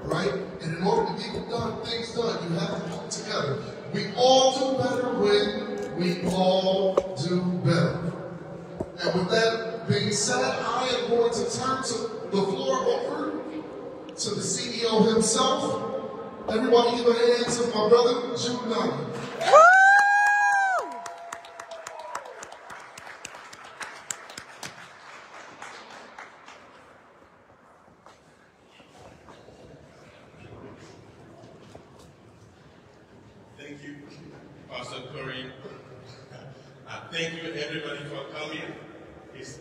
right? And in order to get things done, you have to come together. We all do better when we all do better. And with that being said, I am going to turn the floor over to the CEO himself. Everybody give a hand to my brother, Jude Nani. Thank you, Pastor Corey. Thank you, everybody, for coming.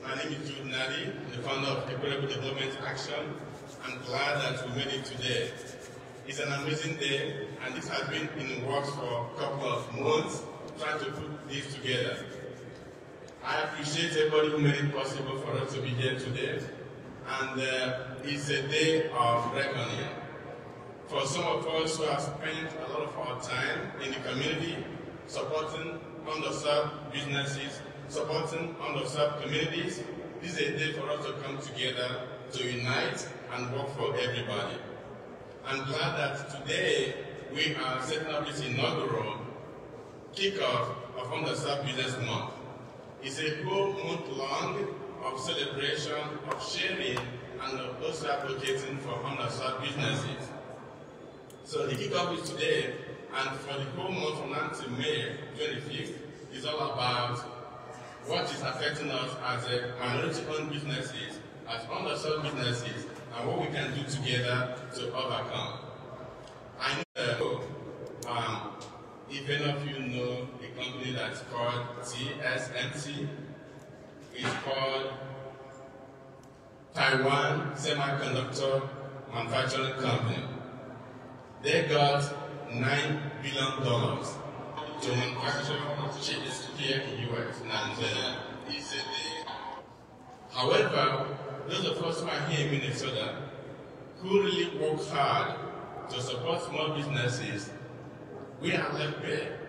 My name is Jude Nadi, the founder of Equitable Development Action. I'm glad that we made it today. It's an amazing day, and this has been in the works for a couple of months, trying to put this together. I appreciate everybody who made it possible for us to be here today, and it's a day of reckoning. For some of us who have spent a lot of our time in the community, supporting underserved businesses, supporting underserved communities, this is a day for us to come together, to unite, and work for everybody. I'm glad that today we are setting up this inaugural kickoff of Underserved Business Month. It's a whole month long of celebration, of sharing, and of also advocating for underserved businesses. So the kickoff is today, and for the whole month from now to May 25th, is all about what is affecting us as a minority-owned businesses, as underserved businesses, and what we can do together to overcome. I know if any of you know a company that's called TSMC, it's called Taiwan Semiconductor Manufacturing Company. They got $9 billion to manufacture chips here in the US. However, those of us who are here in Minnesota who really work hard to support small businesses, we are left bare.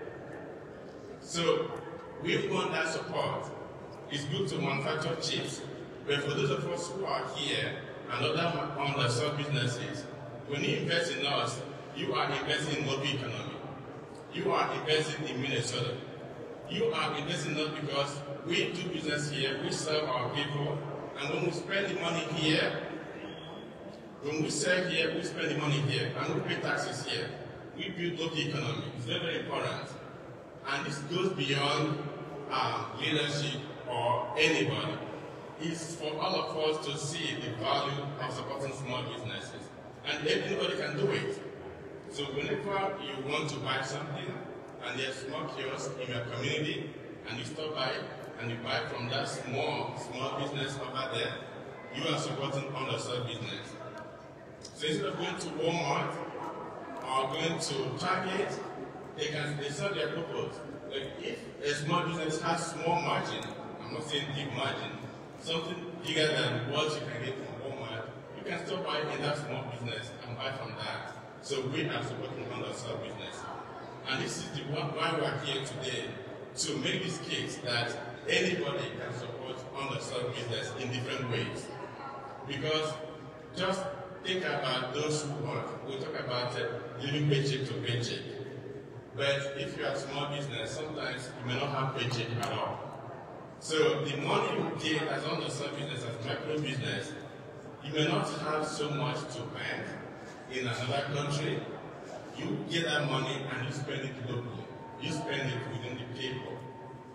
So we want that support. It's good to manufacture chips, but for those of us who are here and other underserved businesses, when you invest in us, you are investing in local economy. You are investing in Minnesota. You are investing not because we do business here, we serve our people, and when we spend the money here, when we sell here, we spend the money here, and we pay taxes here. We build local economy. It's very, very important. And this goes beyond leadership or anybody. It's for all of us to see the value of supporting small businesses. And anybody can do it. So whenever you want to buy something, and there's small kiosk in your community, and you stop by and you buy from that small business over there, you are supporting underserved business. So instead of going to Walmart or going to Target, they serve their purpose. Like if a small business has small margin, I'm not saying big margin, something bigger than what you can get from Walmart, you can still buy in that small business and buy from that. So we are supporting underserved business. And this is why we are here today, to make this case that anybody can support underserved business in different ways. Because just think about those who work. We talk about living paycheck to paycheck. But if you are a small business, sometimes you may not have paycheck at all. So the money you get as underserved business, as micro business, you may not have so much to bank in another country. You get that money and you spend it locally. You spend it within the people.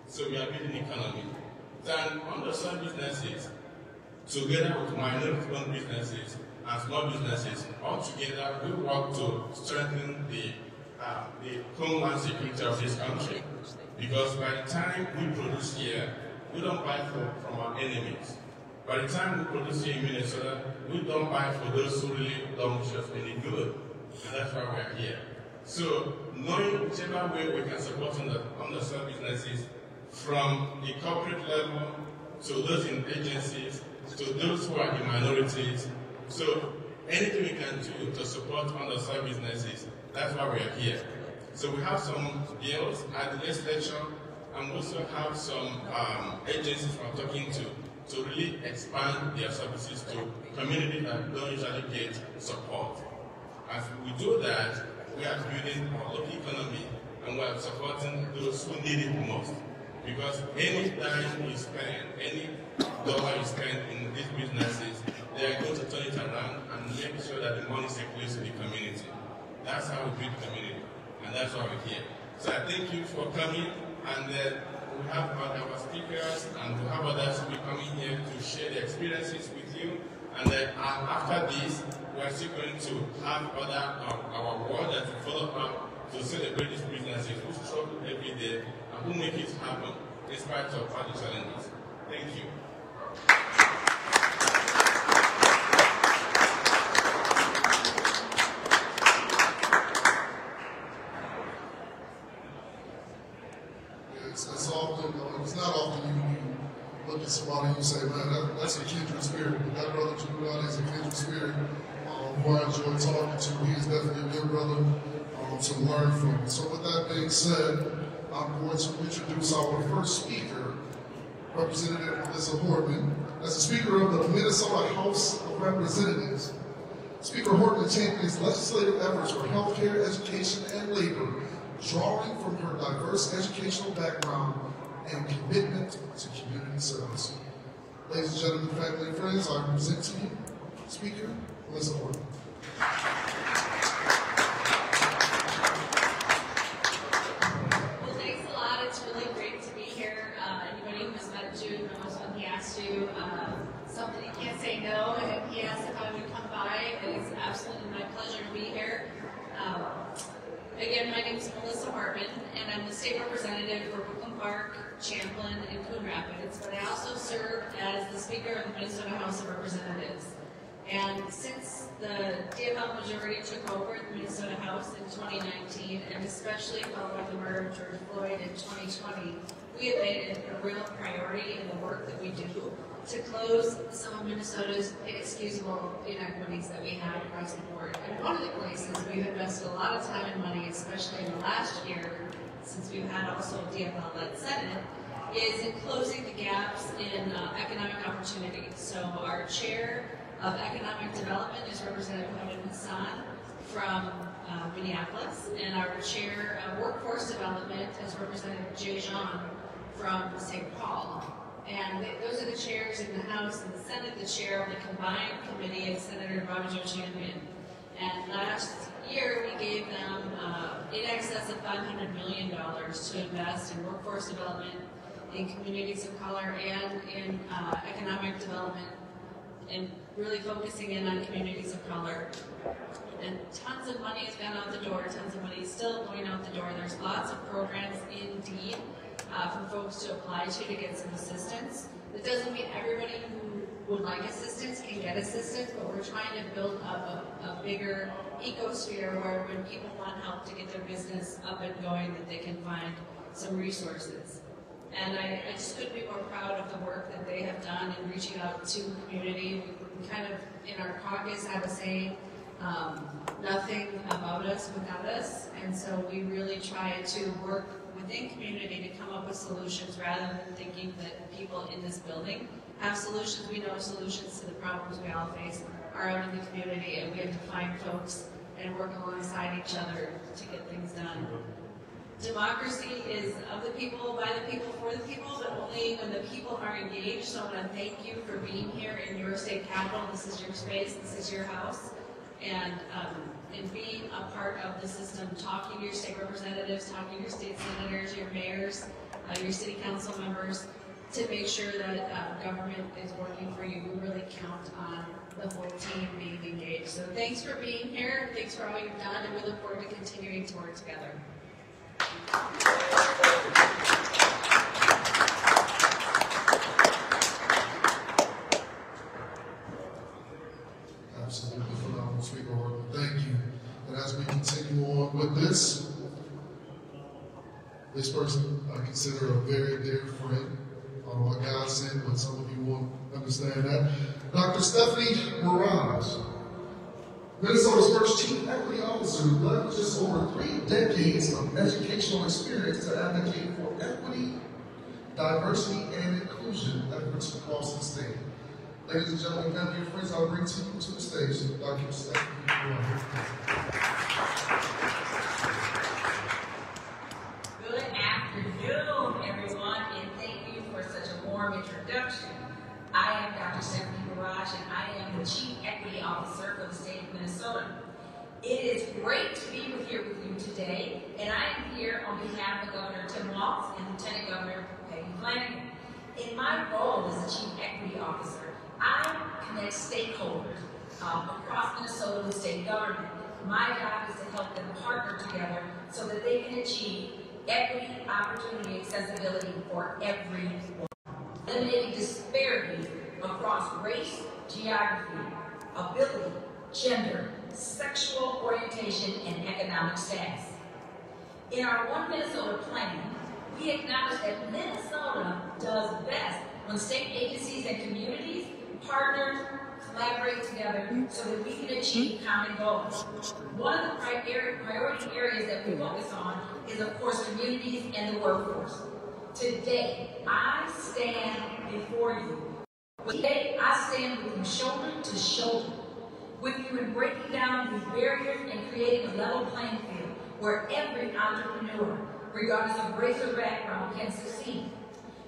So we are building economy. Then underserved businesses, together with minority-owned businesses and small businesses, all together we work to strengthen the homeland security of this country. Because by the time we produce here, we don't buy from our enemies. By the time we produce here in Minnesota, we don't buy for those who really don't wish us any good. And that's why we are here. So, knowing whichever way we can support underserved businesses, from the corporate level to those in agencies, to those who are in minorities. So, anything we can do to support underserved businesses, that's why we are here. So we have some bills at the legislature, and we also have some agencies we're talking to really expand their services to communities that don't usually get support. do that, we are building our local economy and we are supporting those who need it most. Because any dime you spend, any dollar you spend in these businesses, they are going to turn it around and make sure that the money circulates to the community. That's how we build community, and that's why we're here. So I thank you for coming, and we have our speakers, and we have others who will be coming here to share their experiences with you. And then after this, we are still going to have other our board that will follow up to celebrate these businesses who struggle every day and who make it happen in spite of all the challenges. Thank you. It's not often you look at somebody and you say, man, that's a kindred spirit. But that brother Julian is a kindred spirit who I enjoy talking to. He is definitely a good brother to learn from. So with that being said, I'm going to introduce our first speaker, Representative Melissa Hortman. As the Speaker of the Minnesota House of Representatives, Speaker Hortman champions legislative efforts for healthcare, education, and labor, drawing from her diverse educational background and commitment to community service. Ladies and gentlemen, family and friends, I present to you Speaker Melissa Hortman. Well, thanks a lot. It's really great to be here. Anybody who has met Jude knows when he asks you something, you can't say no. And he asked if I would come by. It is absolutely my pleasure to be here. Again, my name is Melissa Hortman, and I'm the state representative for Brooklyn Park, Champlin, and Coon Rapids, but I also serve as the Speaker of the Minnesota House of Representatives. And since the DFL majority took over the Minnesota House in 2019, and especially following the murder of George Floyd in 2020, we have made it a real priority in the work that we do to close some of Minnesota's inexcusable inequities that we have across the board. And one of the places we've invested a lot of time and money, especially in the last year, since we've had also a DFL-led Senate, is in closing the gaps in economic opportunity. So our chair of economic development is Representative Hassan from Minneapolis, and our chair of workforce development is Representative Jay Jean from St. Paul. And those are the chairs in the House and the Senate. The chair of the combined committee is Senator Bobby Joe Champion. And last year we gave them in excess of $500 million to invest in workforce development, in communities of color, and in economic development, and really focusing in on communities of color. And tons of money has gone out the door, tons of money is still going out the door. There's lots of programs indeed for folks to apply to get some assistance. That doesn't mean everybody who would like assistance can get assistance, but we're trying to build up a bigger ecosphere where when people want help to get their business up and going, that they can find some resources. And I just couldn't be more proud of the work that they have done in reaching out to the community. We kind of, in our caucus, have a saying, nothing about us without us. And so we really try to work within community to come up with solutions rather than thinking that people in this building have solutions. We know solutions to the problems we all face are out in the community, and we have to find folks and work alongside each other to get things done. Democracy is of the people, by the people, for the people, but only when the people are engaged. So I want to thank you for being here in your state capital. This is your space, this is your house. And being a part of the system, talking to your state representatives, talking to your state senators, your mayors, your city council members, to make sure that government is working for you. We really count on the whole team being engaged. So thanks for being here, thanks for all you've done, and we look forward to continuing to work together. Absolutely phenomenal, Speaker Hortman. Thank you. And as we continue on with this person I consider a very dear friend. I don't know what God sent, but some of you won't understand that. Dr. Mokhtefi-Raza, Minnesota's first Chief Equity Officer, who leverages over 3 decades of educational experience to advocate for equity, diversity, and inclusion efforts across the state. Ladies and gentlemen, family and friends, I'll bring to you to the stage Dr. Mokhtefi-Raza. It is great to be here with you today, and I am here on behalf of Governor Tim Walz and Lieutenant Governor Peggy Flanagan. In my role as the Chief Equity Officer, I connect stakeholders across Minnesota with state government. My job is to help them partner together so that they can achieve equity, opportunity, accessibility for everyone. Eliminating disparities across race, geography, ability, gender, sexual orientation, and economic status. In our One Minnesota plan, we acknowledge that Minnesota does best when state agencies and communities partner, collaborate together so that we can achieve common goals. One of the priority areas that we focus on is, of course, communities and the workforce. Today, I stand before you. Today, I stand with you shoulder to shoulder, with you in breaking down these barriers and creating a level playing field where every entrepreneur, regardless of race or background, can succeed.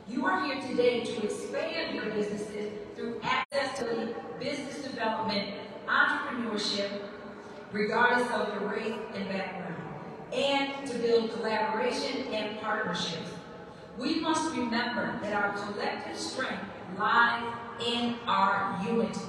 You are here today to expand your businesses through access to business development, entrepreneurship, regardless of your race and background, and to build collaboration and partnerships. We must remember that our collective strength lies in our unity.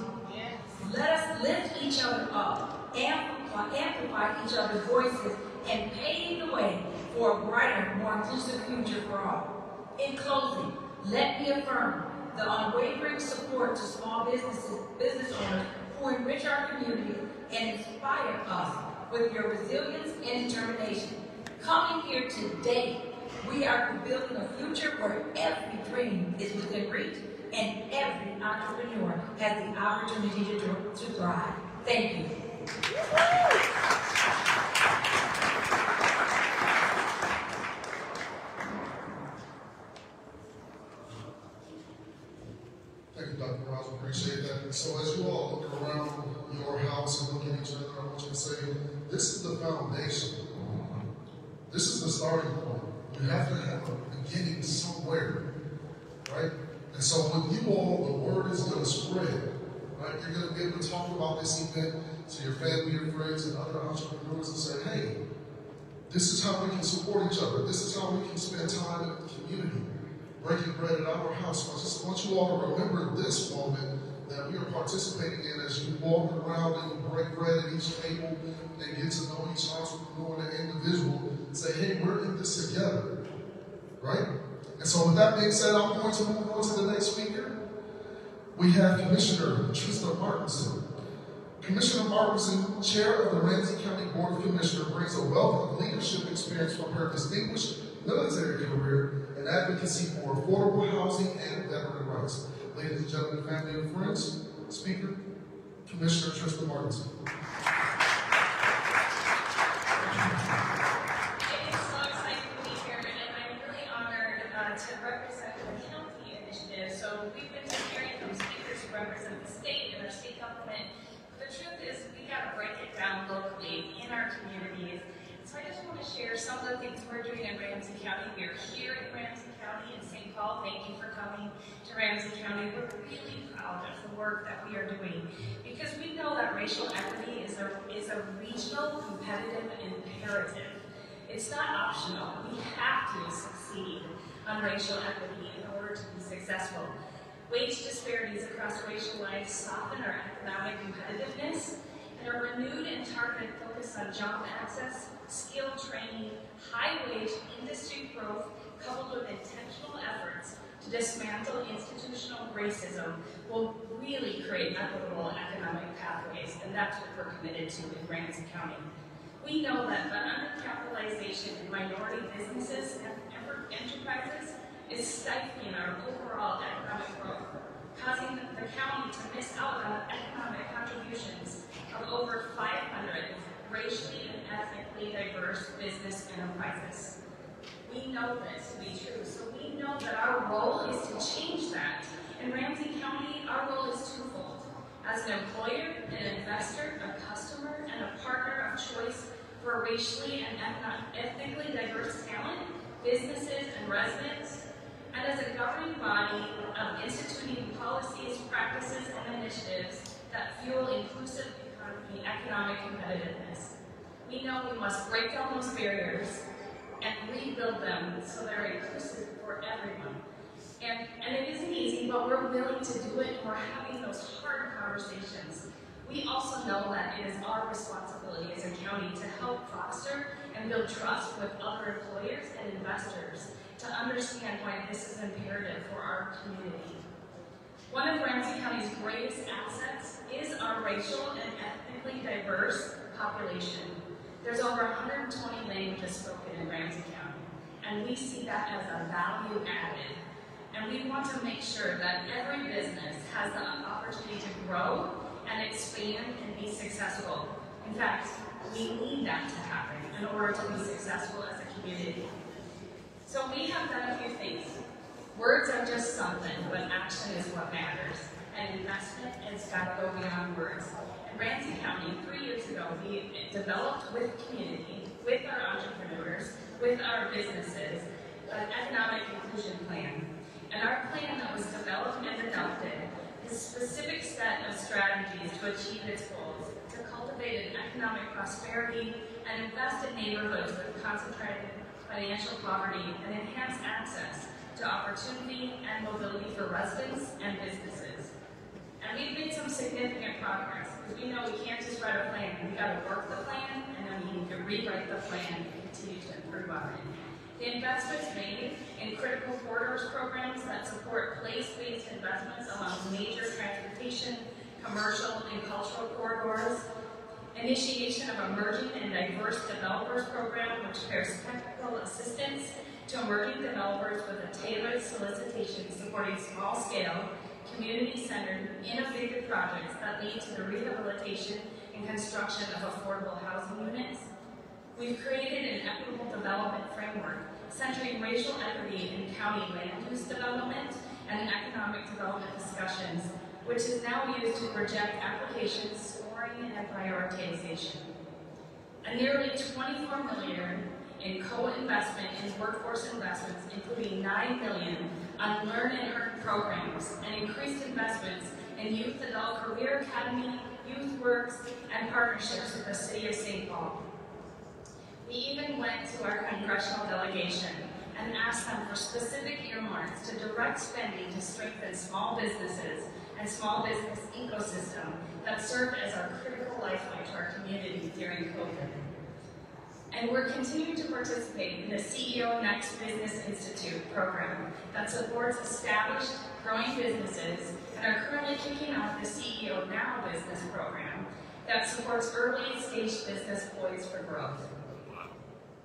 Let us lift each other up, amplify each other's voices, and pave the way for a brighter, more inclusive future for all. In closing, let me affirm the unwavering support to small business owners who enrich our community and inspire us with your resilience and determination. Coming here today, we are building a future where every dream is within reach and every entrepreneur has the opportunity to thrive. Thank you. Thank you, Dr. Raza. Appreciate that. And so as you all look around your house and look at each other, I want you to say, this is the foundation. This is the starting point. You have to have a beginning somewhere, right? And so with you all, the word is going to spread, right? You're going to be able to talk about this event to your family, your friends, and other entrepreneurs and say, hey, this is how we can support each other. This is how we can spend time in the community, breaking bread at our house. I just want you all to remember this moment that we are participating in as you walk around and you break bread at each table and get to know each entrepreneur and individual and say, hey, we're in this together, right? And so with that being said, I'm going to move on to the next speaker. We have Commissioner Trista Martinson. Commissioner Martinson, Chair of the Ramsey County Board of Commissioners, brings a wealth of leadership experience from her distinguished military career and advocacy for affordable housing and veteran rights. Ladies and gentlemen, family and friends, Speaker, Commissioner Trista Martinson. To represent the county initiative. So we've been hearing from speakers who represent the state and our state government. But the truth is, we got to break it down locally in our communities. So I just want to share some of the things we're doing in Ramsey County. We're here in Ramsey County in St. Paul. Thank you for coming to Ramsey County. We're really proud of the work that we are doing because we know that racial equity is a regional competitive imperative. It's not optional. We have to succeed on racial equity in order to be successful. Wage disparities across racial lines soften our economic competitiveness, and a renewed and targeted focus on job access, skill training, high-wage industry growth, coupled with intentional efforts to dismantle institutional racism will really create equitable economic pathways, and that's what we're committed to in Ramsey County. We know that the undercapitalization in minority businesses and enterprises is stifling our overall economic growth, causing the county to miss out on economic contributions of over 500 racially and ethnically diverse business enterprises. We know this to be true, so we know that our role is to change that. In Ramsey County, our role is twofold. As an employer, an investor, a customer, and a partner of choice for racially and ethnically diverse talent, businesses, and residents, and as a governing body of instituting policies, practices, and initiatives that fuel inclusive economy the economic competitiveness. We know we must break down those barriers and rebuild them so they're inclusive for everyone. And it isn't easy, but we're willing to do it, and we're having those hard conversations. We also know that it is our responsibility as a county to help foster and build trust with other employers and investors to understand why this is imperative for our community. One of Ramsey County's greatest assets is our racial and ethnically diverse population. There's over 120 languages spoken in Ramsey County, and we see that as a value added. And we want to make sure that every business has the opportunity to grow and expand and be successful. In fact, we need that to happen in order to be successful as a community. So we have done a few things. Words are just something, but action is what matters. And investment has got to go beyond words. In Ramsey County, 3 years ago, we developed with community, with our entrepreneurs, with our businesses, an economic inclusion plan. And our plan that was developed and adopted is a specific set of strategies to achieve its goals, to cultivate an economic prosperity and invest in neighborhoods with concentrated financial poverty and enhance access to opportunity and mobility for residents and businesses. And we've made some significant progress, because we know we can't just write a plan. We've got to work the plan, and then we need to rewrite the plan and continue to improve on it. The investments made in critical corridors programs that support place-based investments along major transportation, commercial, and cultural corridors. Initiation of emerging and diverse developers program, which pairs technical assistance to emerging developers with a tailored solicitation supporting small-scale, community-centered, innovative projects that lead to the rehabilitation and construction of affordable housing units. We've created an equitable development framework centering racial equity in county land use development and economic development discussions, which is now used to project applications, scoring, and prioritization. A nearly $24 million in co-investment in workforce investments, including $9 million on Learn and Earn programs, and increased investments in Youth Adult Career Academy, Youth Works, and partnerships with the City of St. Paul. We even went to our congressional delegation and asked them for specific earmarks to direct spending to strengthen small businesses and small business ecosystem that served as our critical lifeline to our community during COVID. And we're continuing to participate in the CEO Next Business Institute program that supports established, growing businesses, and are currently kicking off the CEO Now business program that supports early-stage business poised for growth.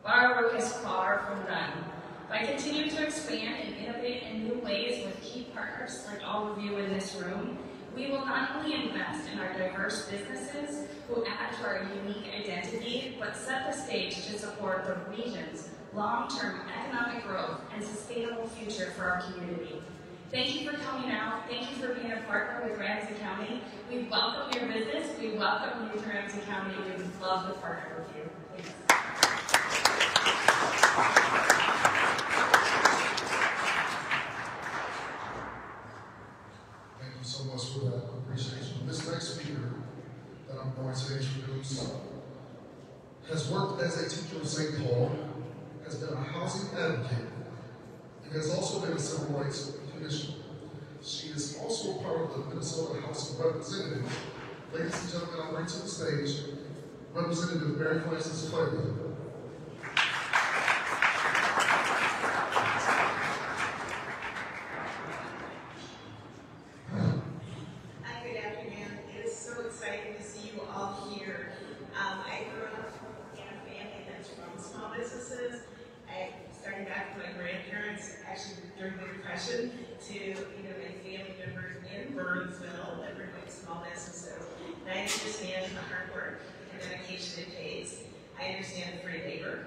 But our work is far from done. By continuing to expand and innovate in new ways with key partners like all of you in this room, we will not only invest in our diverse businesses who add to our unique identity, but set the stage to support the region's long-term economic growth and sustainable future for our community. Thank you for coming out. Thank you for being a partner with Ramsey County. We welcome your business. We welcome you to Ramsey County. We would love to partner with you. Thanks. Thank you so much for that appreciation. This next speaker that I'm going to introduce has worked as a teacher in St. Paul, has been a housing advocate, and has also been a civil rights commissioner. She is also a part of the Minnesota House of Representatives. Ladies and gentlemen, I bring to the stage Representative Mary Frances Clay. To my family members in Burnsville that run small businesses. And I understand the hard work and dedication it takes. I understand free labor.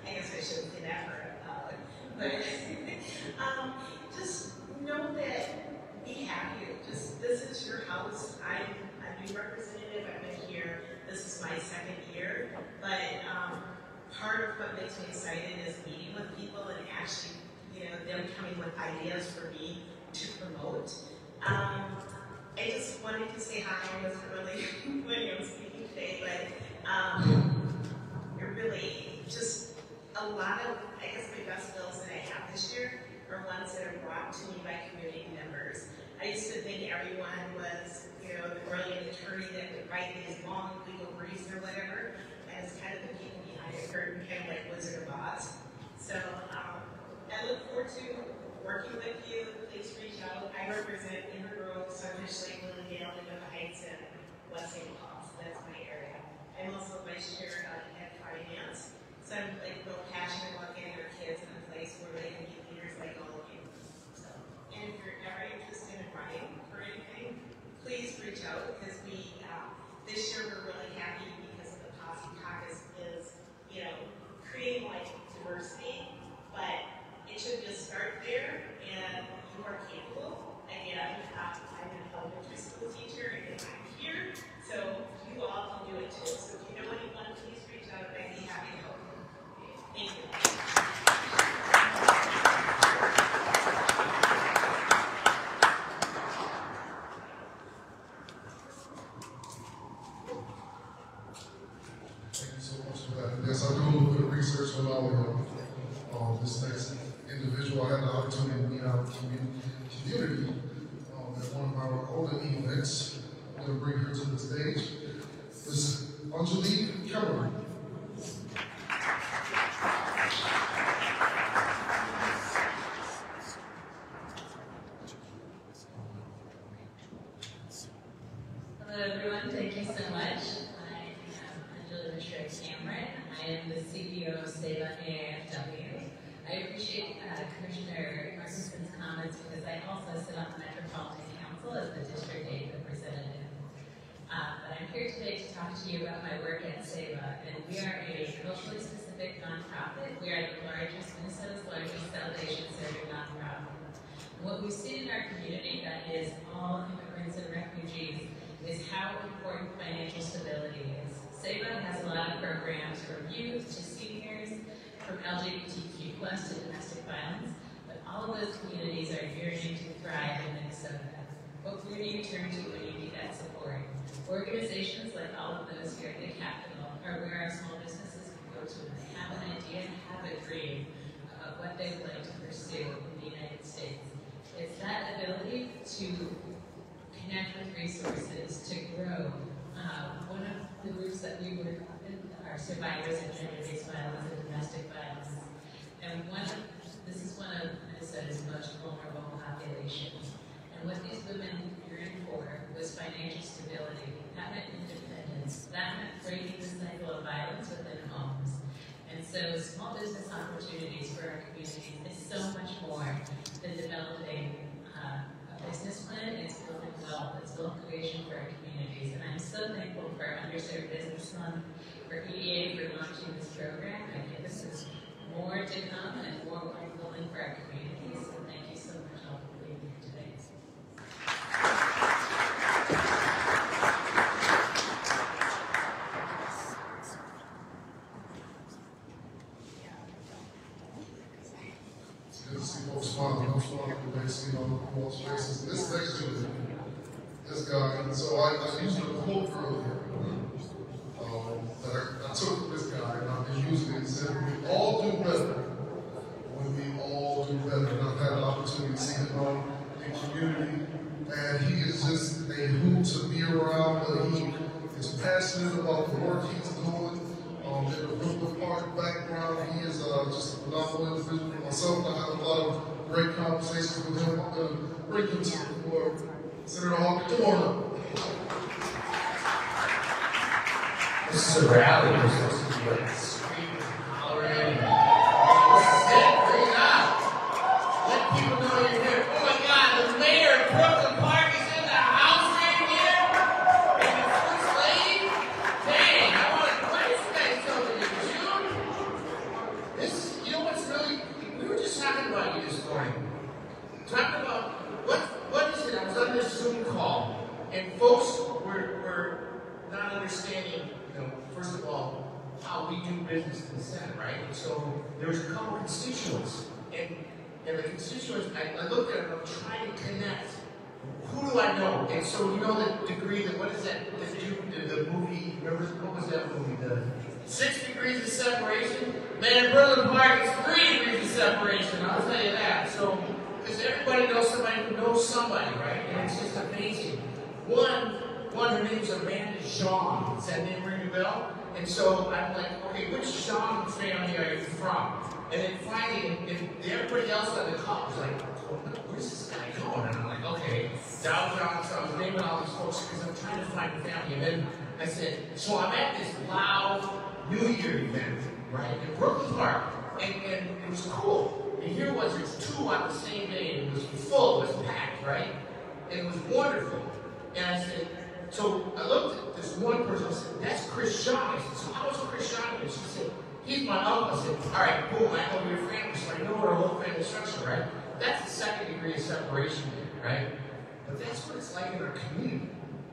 I guess I shouldn't say that for but just know that we have you. Just this is your house. I'm a new representative. I've been here. This is my second year. But part of what makes me excited is meeting with people and actually them coming with ideas for me to promote. I just wanted to say hi. I was really Williams. today, but you're really just a lot of, I guess, my best bills that I have this year are ones that are brought to me by community members. I used to think everyone was, the brilliant attorney that would write these long legal briefs or whatever, and it's kind of the people behind the curtain, kind of like Wizard of Oz. So I look forward to working with you. Please reach out. I represent Inner Grove, Sunfish Lake, Lilydale, Dakota Heights, and West St. Paul. So that's my area. I'm also vice chair at finance. So I'm real passionate about getting our kids in a place where they can be leaders like all of you. So, and if you're ever interested in running for anything, please reach out because we this year we're really happy because of the Posse Caucus is creating diversity, but it should just start there, and you are capable. Again, I'm an elementary school teacher, and I'm here, so you all can do it too. So if you know anyone, please reach out. I'd be happy to help you. Thank you. Thank you so much for that. Yes, I do a little bit of research on all this next individual. I had the opportunity to meet our community at one of our older events. I'm going to bring her to the stage. This is Angelique Kellerman. Hello everyone, thank you so much. I am Angelique Cameron. I am the CEO of Seppedeh AAFW. I appreciate Commissioner Markinson's comments because I also sit on the Metropolitan Council as the District 8 representative. But I'm here today to talk to you about my work at Seppedeh, and we are a culturally specific nonprofit. We are Minnesota's largest salvation-centered nonprofit. And what we've seen in our community, that is all immigrants and refugees, is how important financial stability is. Seppedeh has a lot of programs from youth to seniors, from LGBTQ+ to domestic violence, but all of those communities are yearning to thrive in Minnesota. But where do you turn to when you need that support? Organizations like all of those here at the Capitol are where our small businesses can go to when they have an idea and have a dream about what they would like to pursue in the United States. It's that ability to connect with resources, to grow. One of the groups that we work with are survivors of gender-based violence and domestic violence. And this is one of Minnesota's most vulnerable populations. And what these women yearned for was financial stability. That meant independence. That meant breaking the cycle of violence within homes. And so small business opportunities for our communities is so much more than developing a business plan. It's building wealth. It's wealth creation for our communities. And I'm so thankful for Underserved Business Month, for EDA for launching this program. I think this is more to come and more building for our communities. So thank you so much all for being here today. It's good to see folks smiling. I'm smiling today, seeing all the cool faces. This next to this guy, and so I used a quote earlier that I took from this guy, and I've been using it. It said, "We all do better when we all do better." And I've had an opportunity to see him in community, and he is just a hoot to be around. But he is passionate about the work he's doing. In the Brooklyn Park background, he is just a phenomenal individual. For myself, I had a lot of great conversations with him. I'm going to bring him to the floor. Senator Hawkins, come on up. This is a rally. You're supposed to be like screaming, hollering. This is it. Bring it on. Let people know you're here. Oh my God, the mayor of Brooklyn Park is in the house right here. And the first lady. Dang, what is you guys talking in June? This, you know what's really, we were just talking about you this morning. Talking about what is it? I was on this Zoom call, and folks were not understanding, first of all, how we do business in the Senate, right? And so there was a couple constituents, and the constituents, I looked at them, I'm trying to connect who do I know? And so, you know the degree that, what is that, the movie, remember, what was that movie? The 6 degrees of separation? Man, in Berglan Park, it's 3 degrees of separation, I'll tell you that. So, because everybody knows somebody who knows somebody, right? And it's just amazing. One, her name's Amanda Jean. Does that name ring a bell? And so I'm like, okay, which Jean family are you from? And then finally, and everybody else on the call was like, where's this guy going? And I'm like, okay, downtown. So I was naming all these folks because I'm trying to find a family. And then I said, so I'm at this loud New Year event, right, in Berglan Park. And it was cool. And here was, there's 2 on the same day. And it was full, it was packed, right? And it was wonderful. And I said, so I looked at this one person, I said, that's Chris Shaw. I said, so how was Chris Shaw? And she said, he's my uncle. I said, all right, boom, I know your family. So I know our whole family structure, right? That's the 2nd degree of separation, right? But that's what it's like in our community.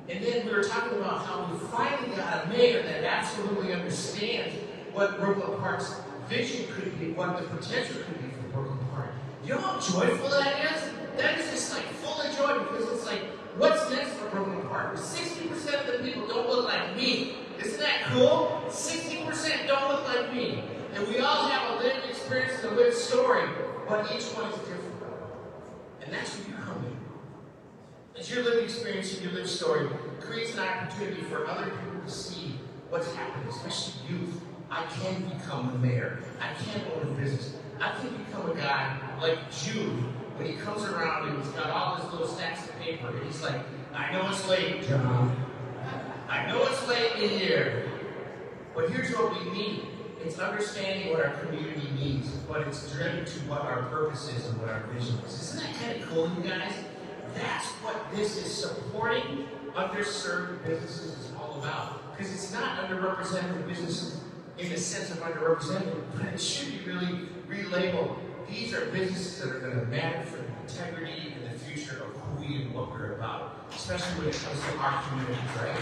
And then we were talking about how we finally got a mayor that absolutely understands what Berglan Park's vision could be, what the potential could be for Berglan Park. You know how joyful that is? That is just like full of joy because it's like, what's next for Berglan Park? 60% of the people don't look like me. Isn't that cool? 60% don't look like me. And we all have a lived experience and a lived story, but each one is different. And that's where you come in. As your lived experience and your lived story creates an opportunity for other people to see what's happening, especially youth. I can become the mayor. I can own a business. I can become a guy like Jude when he comes around and he's got all his little stacks of paper and he's like, I know it's late, John. I know it's late in here. But here's what we need. It's understanding what our community needs, but it's driven to what our purpose is and what our vision is. Isn't that kind of cool, you guys? That's what this is, supporting underserved businesses is all about. Because it's not underrepresented businesses in the sense of underrepresented, but it should be really relabeled. These are businesses that are going to matter for the integrity and the future of who we and what we're about, especially when it comes to our communities, right?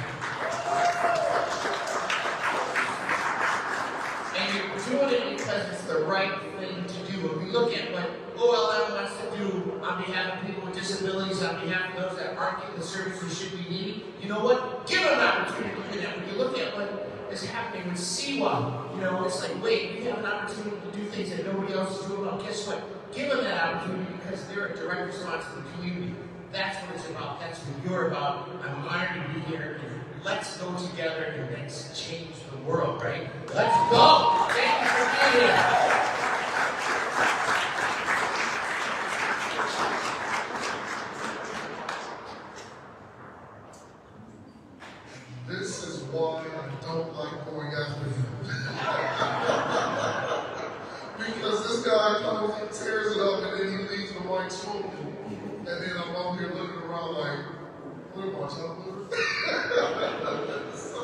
And you're doing it because it's the right thing to do. When we look at what OLM wants to do on behalf of people with disabilities, on behalf of those that aren't getting the service they should be needing, you know what? Give them an opportunity to do that. When you look at what is happening with CWA, you know, it's like, wait, we have an opportunity to do things that nobody else is doing. Well, guess what? Give them that opportunity because they're a direct response to the community. That's what it's about. That's what you're about. I'm honored to be here. And let's go together and let's change the world, right? Let's go! Thank you for being here. This is why I don't like going after him. Because this guy comes and tears it up and then he leaves the mic smoking. And then I'm out here looking around like, what am I talking about? So,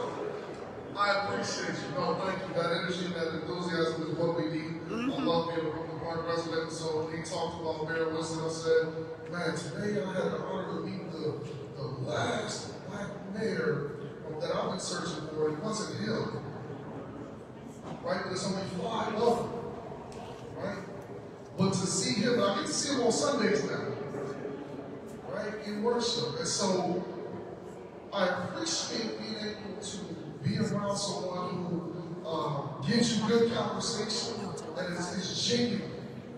I appreciate you. No, thank you. That energy and that enthusiasm is what we need. I love being a Berglan Park resident. So when he talked about Mayor Wilson, I said, man, today I had the honor to meet the last black mayor that I've been searching for. It wasn't him. Right? There's only 5 of them. Right? But to see him, I get to see him on Sundays now. Right? In worship. And so I appreciate being able to be around someone who gives you good conversation and is genuine,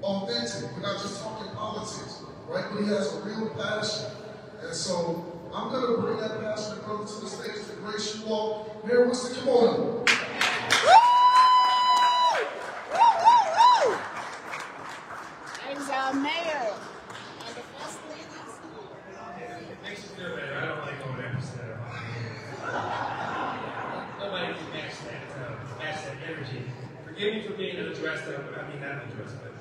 authentic. We're not just talking politics, right? But he has a real passion. And so I'm going to bring that passionate brother to the stage to grace you all. Mayor Winston, come on up. There's our mayor. It makes you feel better. I don't like going after Senator Hollins. Nobody can match that energy. Forgive me for being unaddressed, I mean not addressed, but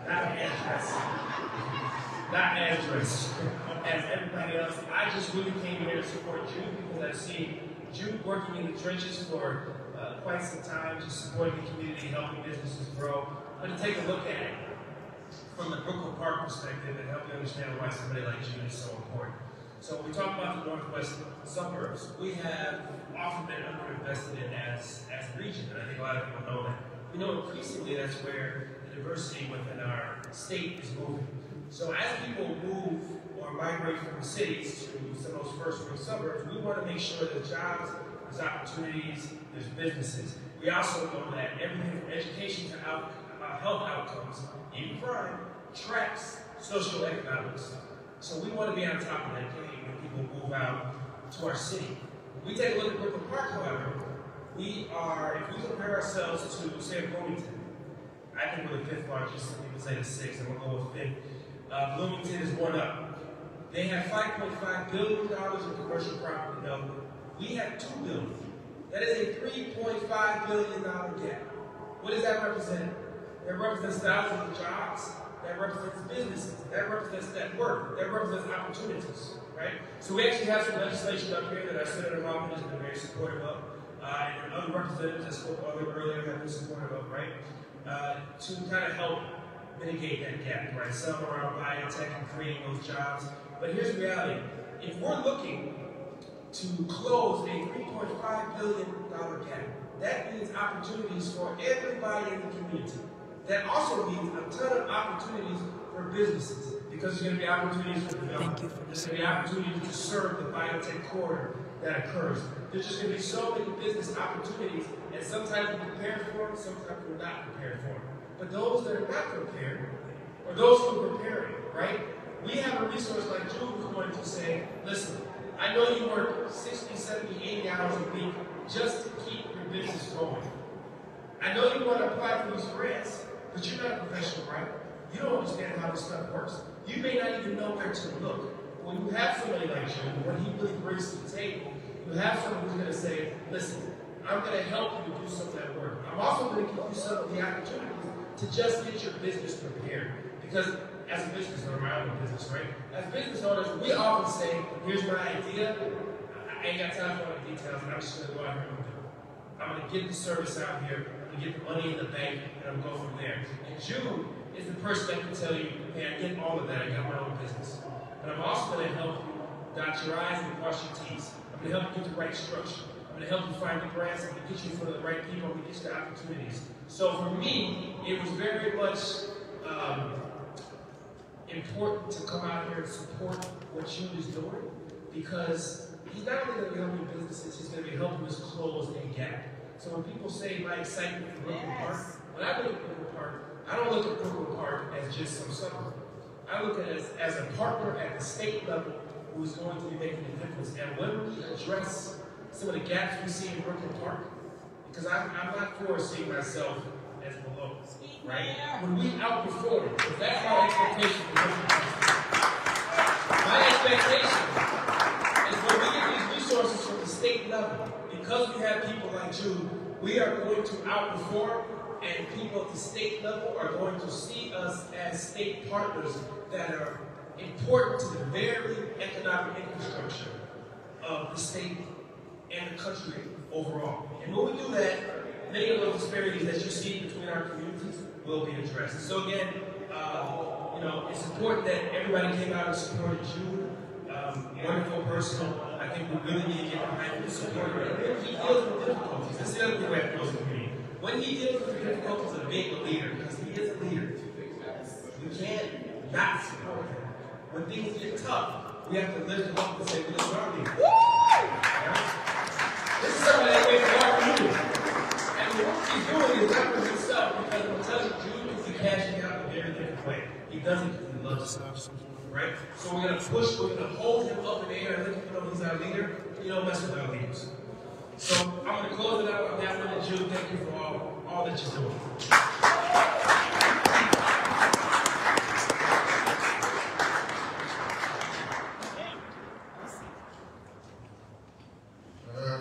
not addressed. Not as dressed as everybody else. I just really came here to support Jude because I've seen Jude working in the trenches for quite some time, just supporting the community, helping businesses grow. But to take a look at it from the Berglan Park perspective and help you understand why somebody like Jude is so important. So when we talk about the Northwest suburbs, we have often been underinvested in as a region, and I think a lot of people know that. We know increasingly that's where the diversity within our state is moving. So as people move or migrate from the cities to some of those first-world suburbs, we want to make sure there's jobs, there's opportunities, there's businesses. We also know that everything from education to health outcomes, even crime, tracks social economics. So we want to be on top of that game when people move out to our city. When we take a look at Brooklyn Park, however, we are, if we compare ourselves to, say, Bloomington, I think we're the 5th largest, some people say the 6th, and we'll go with 5th. Bloomington is one up. They have $5.5 billion in commercial property development. We have $2 billion. That is a $3.5 billion gap. What does that represent? That represents thousands of jobs. That represents businesses. That represents net worth. That represents opportunities, right? So we actually have some legislation up here that our Senator Hollins has been very supportive of, and other representatives that spoke earlier have been supportive of, right? To kind of help mitigate that gap, right? Some around biotech and creating those jobs. But here's the reality. If we're looking to close a $3.5 billion gap, that means opportunities for everybody in the community. That also means a ton of opportunities for businesses, because there's going to be opportunities for development. There's going to be opportunities to serve the biotech corridor that occurs. There's just going to be so many business opportunities, and sometimes we're prepared for them, sometimes we're not prepared for them. But those that are not prepared, or those who are preparing, right? We have a resource like Jude who's going to say, listen, I know you work 60, 70, 80 hours a week just to keep your business going. I know you want to apply for these grants, but you're not a professional, right? You don't understand how this stuff works. You may not even know where to look. When you have somebody like Jude, what he really brings to the table, you have someone who's going to say, listen, I'm going to help you do some of that work. I'm also going to give you some of the opportunities to just get your business prepared. Because as a business owner, my own business, right? As business owners, we often say, here's my idea. I ain't got time for all the details, and I'm just going to go out here and do it. I'm going to get the service out here, I'm going to get the money in the bank, and I'm going to go from there. And Jude is the person that can tell you, hey, I get all of that, I got my own business. But I'm also going to help you dot your I's and cross your T's. I'm going to help you get the right structure. I'm going to help you find the grants. I'm going to get you in front of the right people. I'm going to get you the opportunities. So for me, it was very much important to come out here and support what Jude is doing, because he's not only going to be helping businesses, he's going to be helping us close a gap. So when people say my excitement for Brooklyn Park, when I look at Brooklyn Park, I don't look at Brooklyn Park as just some suburb. I look at it as a partner at the state level who is going to be making a difference. And when we address some of the gaps we see in Brooklyn Park, because I'm not for seeing myself as below, right? When we outperform, because that's my expectation for Brooklyn Park. My expectation is when we get these resources from the state level, because we have people like Jude, we are going to outperform, and people at the state level are going to see us as state partners that are important to the very economic infrastructure of the state and the country overall. And when we do that, many of those disparities that you see between our communities will be addressed. And so again, it's important that everybody came out and supported Jude. Wonderful person. I think we really need to get behind him and support him. When he deals with difficulties, this is the other thing we have to go through. When he deals with the difficulties of being a leader, because he is a leader, we can't not support him. When things get tough, we have to lift him up and say, well, this is our leader. Right? This is something that makes our community. And the work he's doing is not for himself, because I'm telling you, Jude is cashing out in a very different way. He does it because he loves us. Right? So we're going to push, we're going to hold him up in the air and let him know he's our leader. You don't mess with our leaders. So I'm going to close it out on that one. And Jude, thank you for all that you're doing.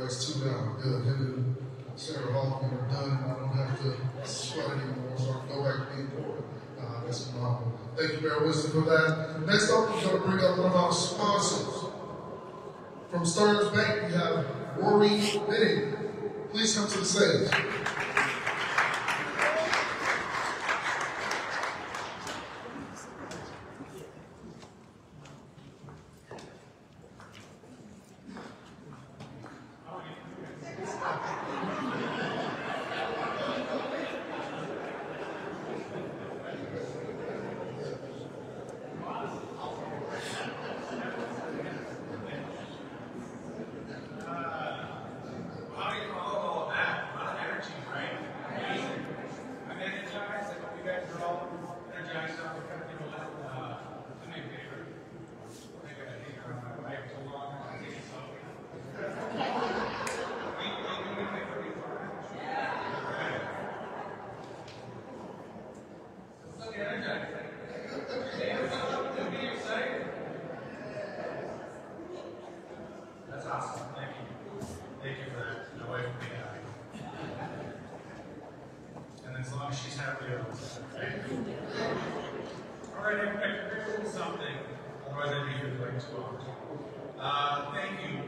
That's 2 down. Good. Him and Sarah Hoffman are done. I don't have to sweat anymore, so I can go back to being bored. That's phenomenal. Thank you, Mayor Winston, for that. Next up, we're going to bring up one of our sponsors. From Stearns Bank, we have Rory Minnie. Please come to the stage. like to offer. Thank you,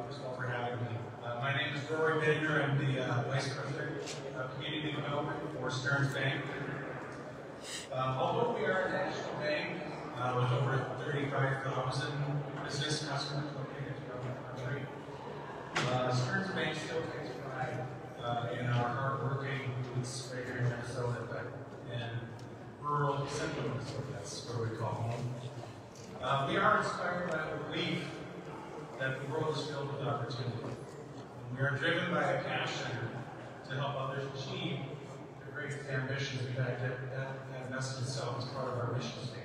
first of all, for having me. My name is Rory Bidner. I'm the Vice President of Community Development for Stearns Bank. Although we are a national bank with over 35,000 business customers located throughout the country, Stearns Bank still takes pride in our hardworking roots right here in Minnesota, but in rural central Minnesota, that's where we call home. We are inspired by the belief that the world is filled with opportunity. We are driven by a passion to help others achieve their greatest ambitions. In fact, that message itself is part of our mission statement.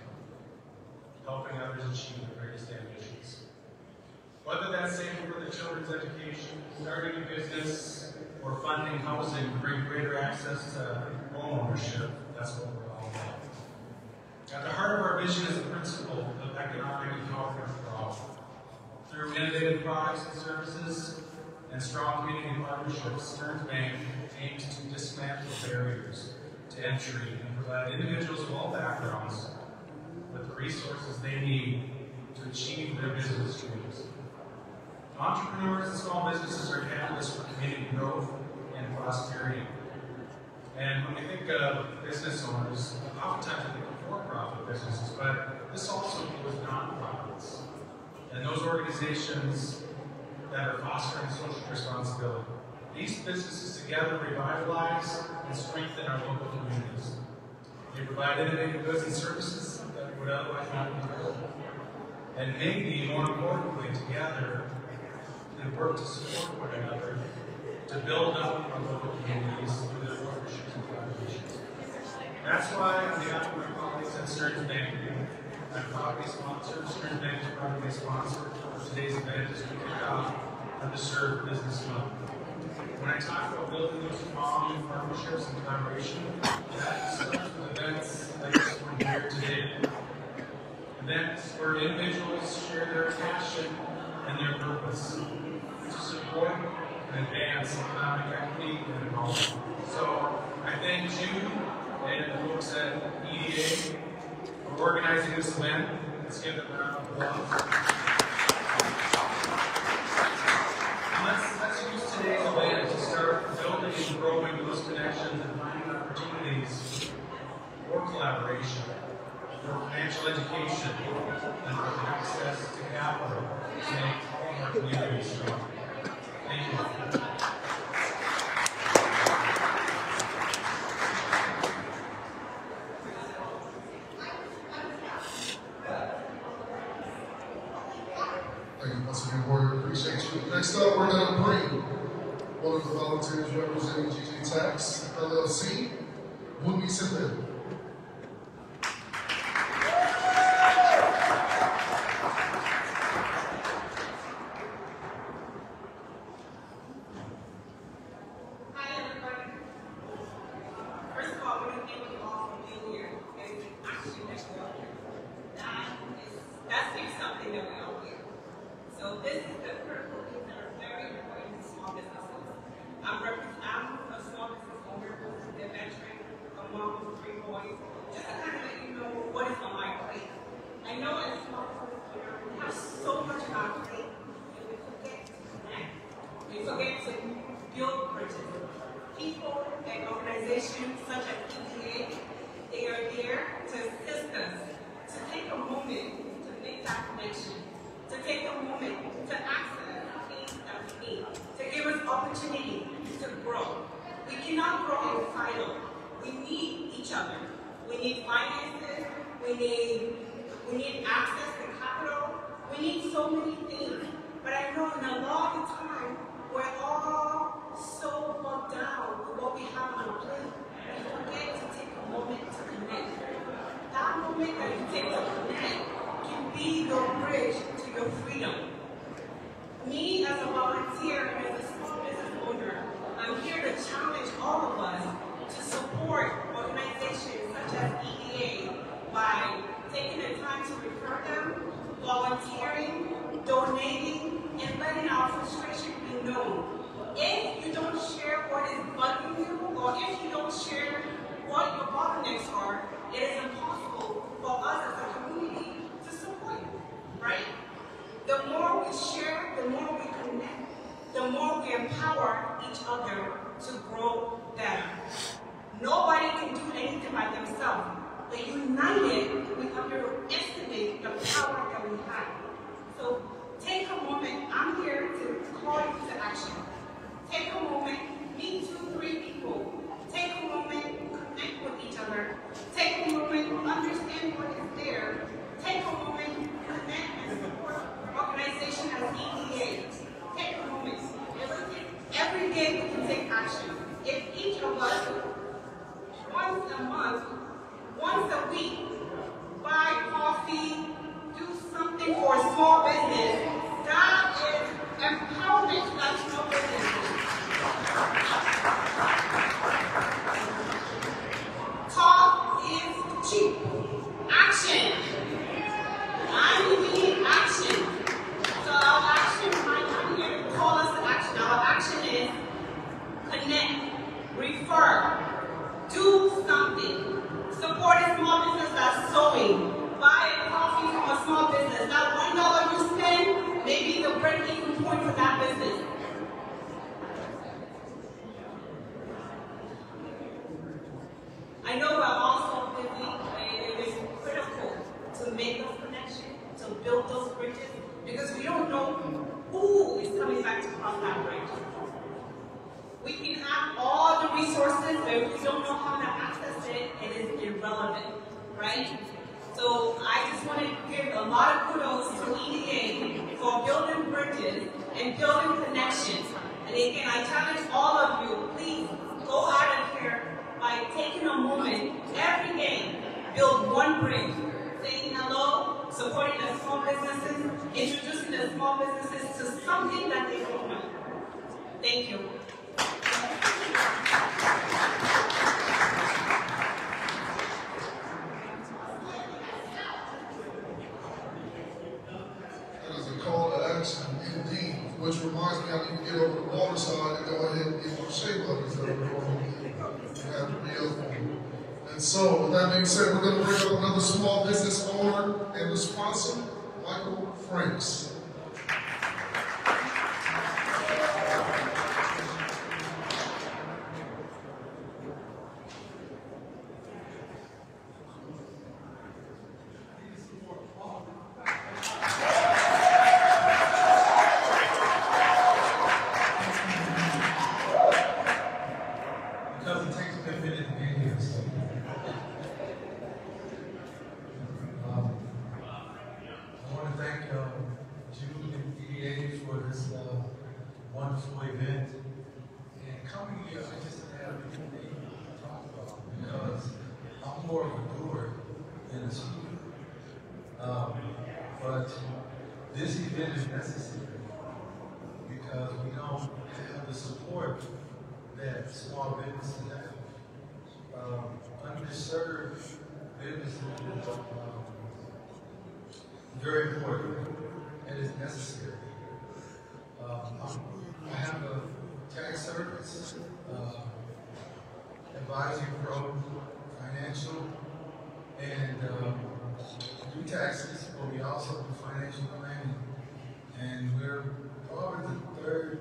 Helping others achieve their greatest ambitions. Whether that's saving for the children's education, starting a business, or funding housing to bring greater access to home ownership, that's what we're all about. At the heart of our vision is the principle of economic empowerment for all. Through innovative products and services and strong community partnerships, Stearns Bank aims to dismantle barriers to entry and provide individuals of all backgrounds with the resources they need to achieve their business dreams. Entrepreneurs and small businesses are catalysts for community growth and prosperity. And when we think of business owners, oftentimes we think of for-profit businesses, but this also includes nonprofits and those organizations that are fostering social responsibility. These businesses together revitalize and strengthen our local communities. They provide innovative goods and services that would otherwise not be available. And maybe, more importantly, together, they work to support one another, to build up our local communities through their partnerships and collaborations. That's why, on behalf of my colleagues at Stearns Bank, I'm proud to be sponsored. Stearns Bank is proud to be sponsored for today's event as we kick off Underserved Business Month. When I talk about building those strong partnerships and collaboration, that starts with events like this one here today. Events where individuals share their passion and their purpose to support and advance economic equity and development. So I thank you and the folks at EDA for organizing this event. Let's give them a round of applause. Let's use today's event to start building and growing those connections and finding opportunities for collaboration, for financial education, and for access to capital to make all of our communities strong. Thank you. Thank you, Councilman Warrior. Appreciate you. Next up, we're going to bring one of the volunteers representing GG Tax LLC, Seppedeh. It is impossible for us as a community to support you, right? disconnected by themselves. But united, we underestimate the power that we have. So take a moment. I'm here to call you to action. Take a moment, meet 2, 3 people. Take a moment, connect with each other. Take a moment, understand what is there. Take a moment, connect and support organization as EDA. Take a moment. Every day we can take action. If each of us, once a month, once a week, buy coffee, do something for a small business, that is empowerment to that small business. Talk is cheap. Action. We need action. So our action, I'm here to call us to action. Our action is connect, refer, do something. Support a small business that's sewing. Buy a coffee from a small business. That $1 you spend may be the break-even point for that business. I know we're also busy, and it is critical to make those connections, to build those bridges, because we don't know who is coming back to cross that bridge. We can have all the resources, but if we don't know how to access it, it is irrelevant, right? So I just want to give a lot of kudos to EDA for building bridges and building connections. And again, I challenge all of you, please go out of here by taking a moment every day, build one bridge, saying hello, supporting the small businesses, introducing the small businesses to something that they don't know. Thank you. That is a call to action, indeed, which reminds me I need to get over to the water side and go ahead and get my shea butters that are going to have to be open. And so, with that being said, we're going to bring up another small business owner and the sponsor, Michael Franks. wonderful event. And coming here, I just have anything to talk about because I'm more of a doer than a speaker. But this event is necessary because we don't have the support that small businesses have. Underserved businesses is very important and is necessary. I have a tax service, advisory program, financial, and do taxes, but we also do financial planning. And we're probably the third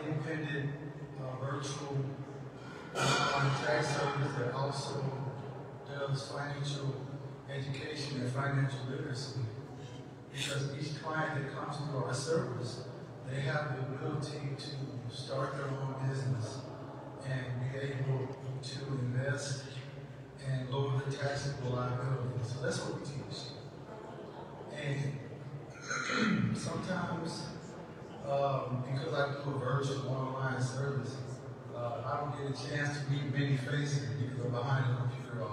independent virtual tax service that also does financial education and financial literacy. Because each client that comes through our service, they have the ability to start their own business and be able to invest and lower the taxable liability. So that's what we teach. And sometimes, because I do a virtual online service, I don't get a chance to meet many faces because I'm behind the computer I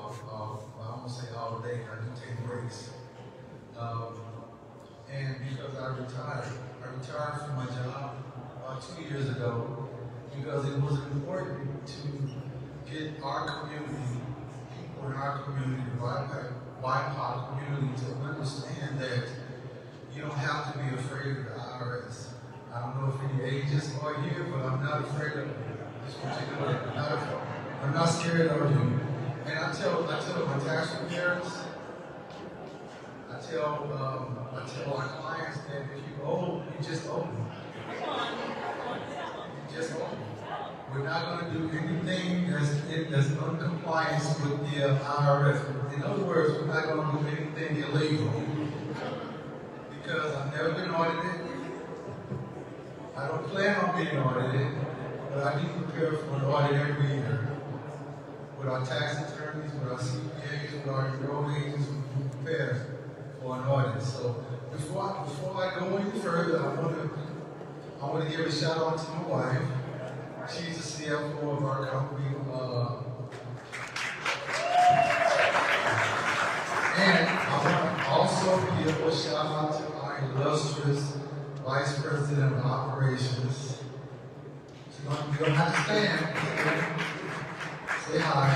won't say all day, I do take breaks. And because I retired from my job about 2 years ago because it was important to get our community, people in our community, the BIPOC community, to understand that you don't have to be afraid of the IRS. I don't know if any agents are here, but I'm not afraid of you. I'm not scared of you. And I tell my tax preparers, I tell my clients that if you owe, you just owe me. You just owe me. We're not going to do anything that's in anything that's non-compliance with the IRS. In other words, we're not going to do anything illegal because I've never been audited. I don't plan on being audited, but I do prepare for an audit every year with our tax attorneys, with our CPAs, with our enrolled agents who prepare for an audit. So before I go any further, I want to give a shout out to my wife. She's the CFO of our company. And I want to also give a shout out to our illustrious Vice President of Operations. You don't have to stand. Say hi.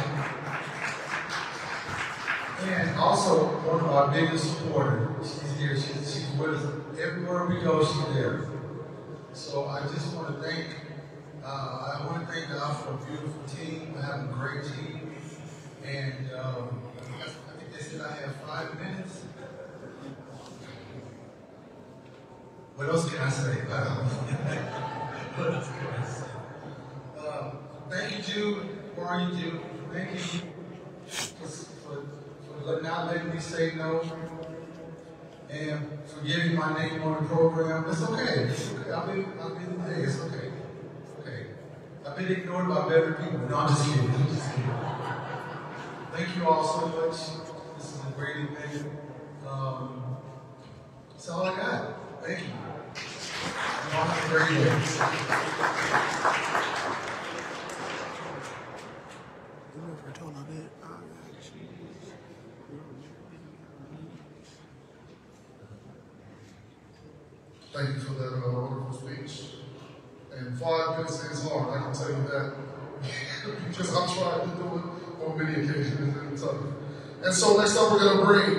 And also one of our biggest supporters. She's here. She's with us. Everywhere we go, she's there. So I just want to thank God for a beautiful team. I have a great team. And I think they said I have 5 minutes. What else can I say? What else can I say? Thank you, Jude. Who are you, Jude? Thank you for not letting me say no and for getting my name on the program. It's okay. It's okay. Hey, it's okay. Okay. I've been ignored by better people. No, I'm just kidding. Thank you all so much. This is a great event. That's all I got. Thank you. You all have a great day. Thank you for that wonderful speech. And 5 minutes is hard, I can tell you that. Because I've tried to do it on many occasions, it's tough. And so next up we're going to bring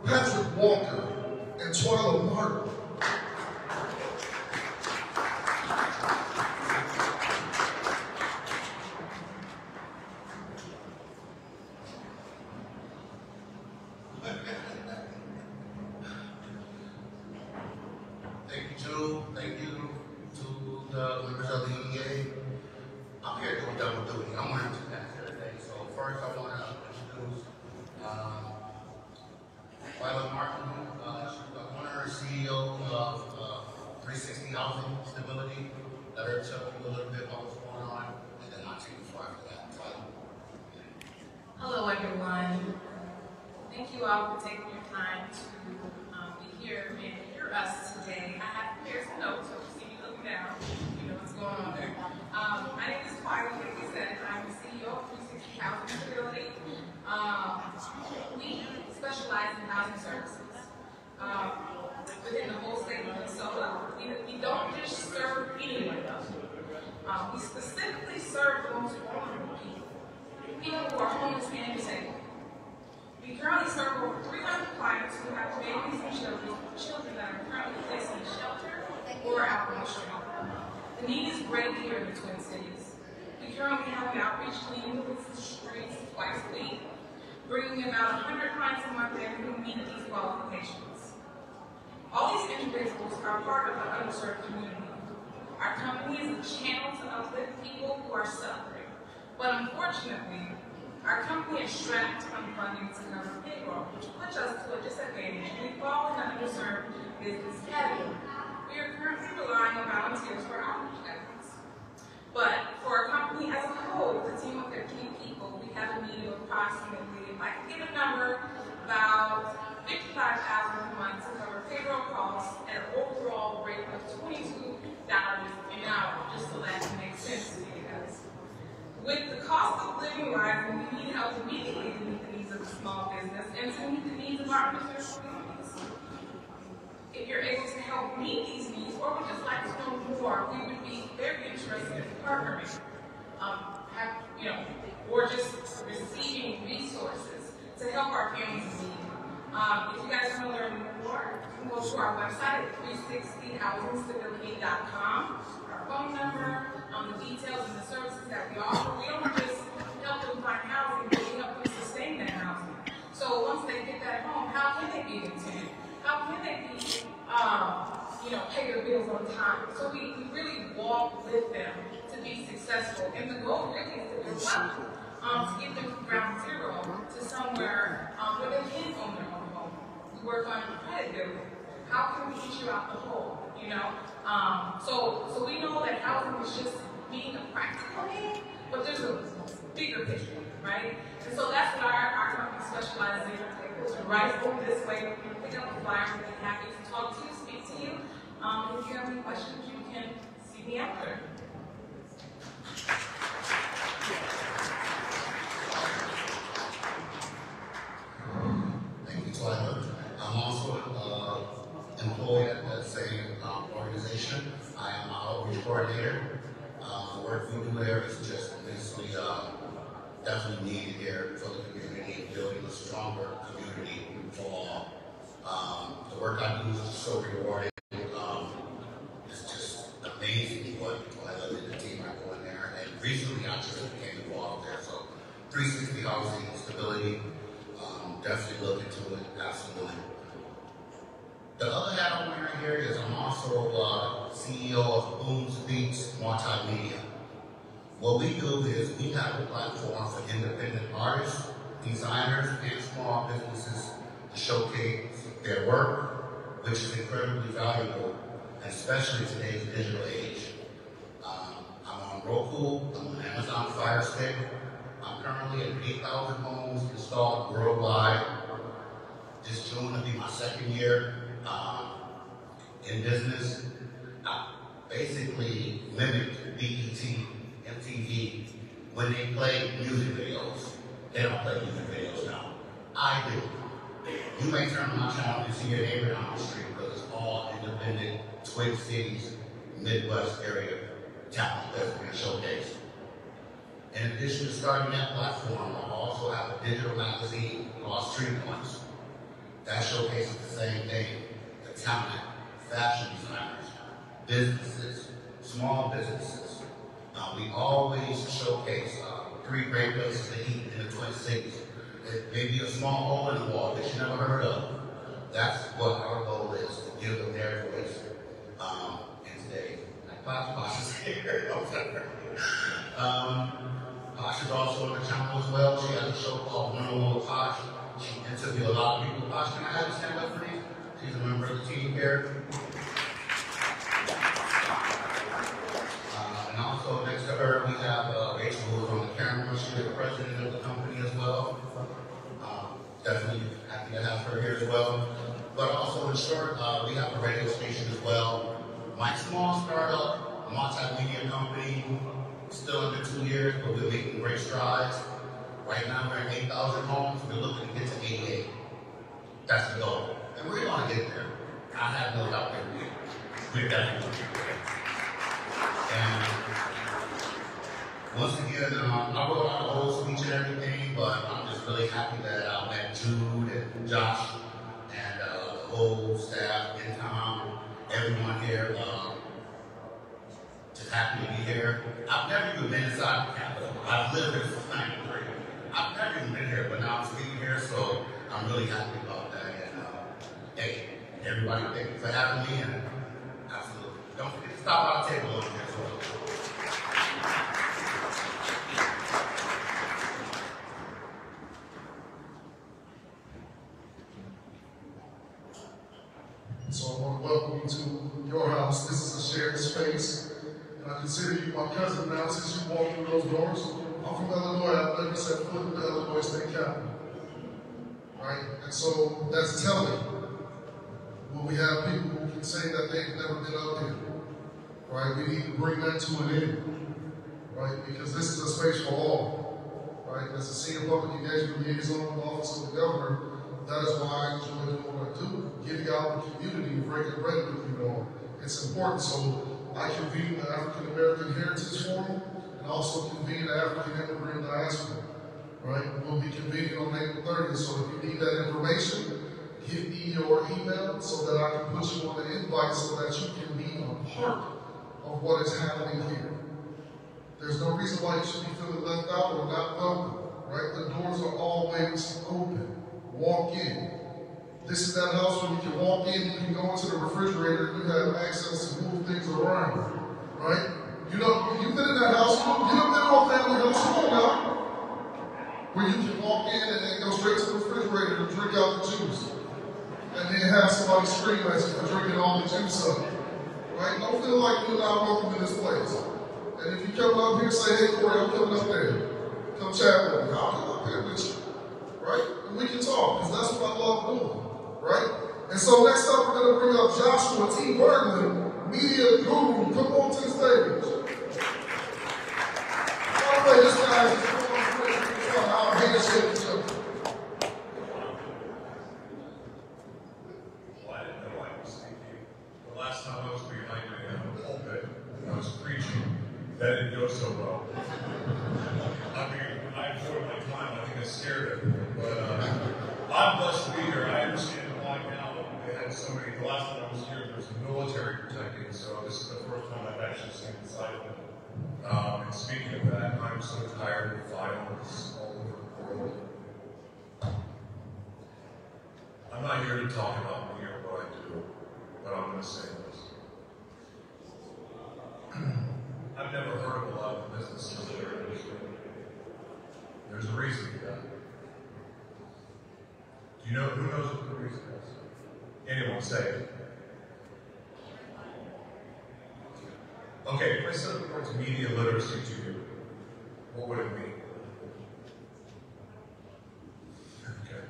Patrick Walker and Twyla Martin. Hello, everyone. Thank you all for taking your time to be here and hear us today. I have prepared some notes, so if you see me looking down, you know what's going on there. My name is Twyla, like you said, I'm the CEO of 360 Housing and Stability. We specialize in housing services within the whole state of Minnesota. We don't just serve anyone else. We specifically serve the most vulnerable people who are homeless and disabled. We currently serve over 300 clients who have babies and children that are currently placed in a shelter or out on the street. The need is great here in the Twin Cities. We currently have an outreach team who visits the streets twice a week, bringing about 100 clients a month in who meet these qualifications. All these individuals are part of the underserved community. Our company is a channel to uplift people who are suffering. But unfortunately, our company extracts funding to cover payroll, which puts us to a disadvantage. We fall in the underserved business category. We are currently relying on volunteers for outreach efforts. But for our company as a whole, with a team of 15 people, we have a need of approximately, if I can give a number, about $55,000 a month to cover payroll costs at an overall rate of $22 an hour, just so that makes sense to you guys. With the cost of living rising, we need help immediately to meet the needs of the small business and to meet the needs of our underserved communities. If you're able to help meet these needs, or would just like to know more, we would be very interested in partnering, or just receiving resources to help our families in need. If you guys want to learn more, you can go to our website at 360housingstability.com. Our phone number, the details and the services that we offer. We don't just help them find housing, but we help them sustain that housing. So once they get that home, how can they be content? How can they be, pay their bills on time? So we really walk with them to be successful. And the goal really is to as well, to get them from ground zero to somewhere where they can own their own home. We work on credit building. How can we get you out the hole, you know? So we know that housing is just being a practical need, but there's a bigger picture, right? And so that's what our company specializes in. Right over this way, you can pick up a flyer, we'd be happy to talk to you, speak to you. If you have any questions, you can see me after. Thank you, Twyla. I'm also employed at that same organization. I am an outreach coordinator. The work we do there is just immensely definitely needed here for the community and building a stronger community for all. The work I do is just so rewarding. It's just amazing what I love in the team I go in there. And recently I just became involved there. So 360 housing stability, definitely look into it, absolutely. The other hat I'm wearing here is I'm also CEO of Boom Speaks Multimedia. What we do is we have a platform for independent artists, designers, and small businesses to showcase their work, which is incredibly valuable, and especially today's digital age. I'm on Roku, I'm on Amazon Fire Stick. I'm currently at 8,000 homes installed worldwide. This June will be my second year in business. I basically mimicked BET, MTV, when they play music videos. They don't play music videos now. I do. You may turn on my channel and see your neighbor down the street because it's all independent Twin Cities, Midwest area talent that's being showcased. In addition to starting that platform, I also have a digital magazine called Street Points. That showcases the same thing, the talent, fashion designers, businesses, small businesses. We always showcase 3 great places to eat in the Twin Cities. It may be a small hole in the wall that you never heard of. That's what our goal is, to give them their voice. And today, like Posh is here. Posh is also on the channel as well. She has a show called One-on-One with Posh. She interviews a lot of people. Posh, can I have you stand up for me? She's a member of the team here. And also next to her, we have Rachel, who is on the camera. She's the president of the company as well. Definitely happy to have her here as well. But also, in short, we have a radio station as well. My small startup, multimedia company, still under 2 years, but we're making great strides. Right now, we're at 8,000 homes. We're looking to get to 88. That's the goal. And we're going to get there. I have no doubt that we're definitely going to get there. And once again, I wrote out the whole speech and everything, but I'm just really happy that I met Jude and Josh and the whole staff, in town, everyone here. Just happy to be here. I've never even been inside the Capitol. I've lived here since '93. I've never even been here, but now I'm speaking here, so I'm really happy about that. And hey, everybody, thank you for having me, and absolutely. Don't forget to stop by the table over there as well. So I want to welcome you to your house. This is a shared space, and I consider you my cousin now since you walked through those doors. I'm from Illinois. I've never set foot in the Illinois State Capitol. Right? And so that's telling. When we have people who can say that they've never been up there, right? We need to bring that to an end, right? Because this is a space for all, right? As a senior public engagement liaison in the office of the governor, that is why I enjoy doing what I do, getting out in the community and breaking bread with you all. It's important. So I convene the African American Heritage Forum and also convene the African Immigrant Diaspora, right? We'll be convening on April 30th. So if you need that information, give me your email so that I can put you on the invite so that you can be a part of what is happening here. There's no reason why you should be feeling left out or not welcome, right? The doors are always open. Walk in. This is that house where you can walk in, you can go into the refrigerator, and you have access to move things around, right? You know, you've been in that house, you've been in a family house, come on now. where you can walk in and then go straight to the refrigerator and drink out the juice. And then have somebody scream at you for drinking all the juice up. Right? Don't feel like you're not welcome in this place. And if you come up here, say, hey, Corey, I'm coming up there. Come chat with me. I'll come up there with you. Right? And we can talk, because that's what I love doing. Right? And so next up, we're going to bring up Joshua T. Berglan, media guru. Come on to the stage. By the way, this guy is our handshake each other. Well, I didn't know I was speaking. The last time I was behind a pulpit, I was preaching. That didn't go so well. I mean, I enjoyed my time. I think I scared everyone. But I'm blessed to be here. I understand why now they had so many. The last time I was here, there was military protecting, so this is the first time I've actually seen the side of it. And speaking of that, I'm so tired of violence all over the world. I'm not here to talk about me or what I do, but I'm going to say this. I've never heard of a lot of the businesses that are in this room. There's a reason for that. Do you know who knows what the reason is? Anyone say it? Okay, if I said the words media literacy to you, what would it mean? Okay.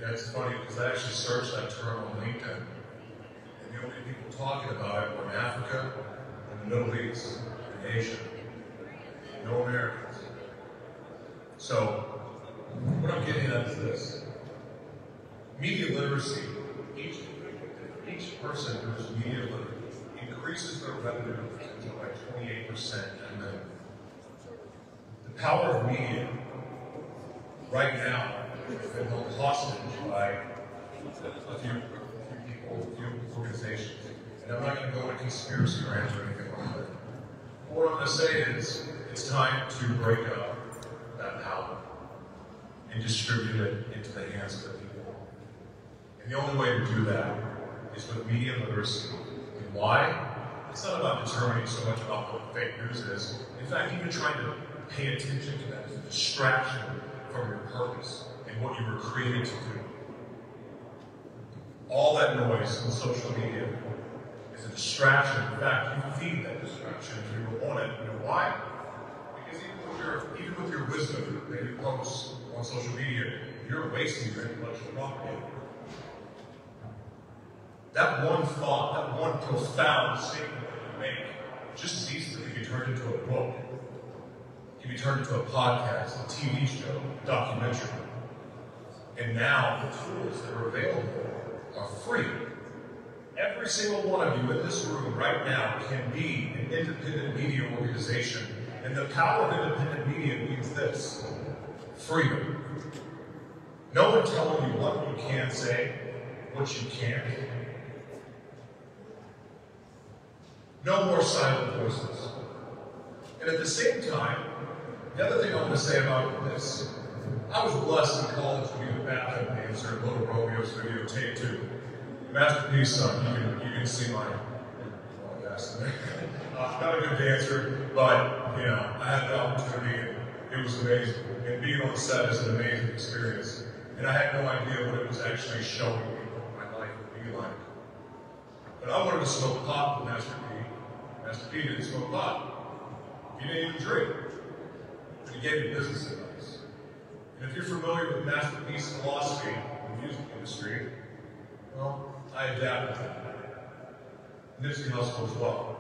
That's funny because I actually searched that term on LinkedIn, and the only people talking about it were in Africa and the Middle East and Asia. No Americans. So, what I'm getting at is this. Media literacy, each person who is media literate increases their revenue potential by 28% and then the power of media right now has been held hostage by a few people, a few organizations. And I'm not going to go into conspiracy rants or anything like that. What I'm going to say is it's time to break up that power and distribute it into the hands of the people. And the only way to do that is with media literacy. And why? It's not about determining so much about what fake news is. In fact, even trying to pay attention to that is a distraction from your purpose and what you were created to do. All that noise on social media is a distraction. In fact, you feed that distraction if you want it. You know why? Because even with your wisdom that you post on social media, you're wasting your intellectual property. That one thought, that one profound statement that you make, just as easily can be turned into a book. It can be turned into a podcast, a TV show, a documentary. And now the tools that are available are free. Every single one of you in this room right now can be an independent media organization. And the power of independent media means this: freedom. No one telling you what you can say, what you can't. No more silent voices. And at the same time, the other thing I want to say about this, I was blessed in college to be the backup dancer in Little Romeo's videotape too. Masterpiece, son, you can see my not a good dancer, but you know, I had the opportunity and it was amazing. And being on set is an amazing experience. And I had no idea what it was actually showing me what my life would be like. But I wanted to smoke pot with Master P. Master P didn't smoke pot. He didn't even drink. But he gave me business advice. And if you're familiar with Master P's philosophy in the music industry, well, I adapted to that. Nipsey Hussle as well.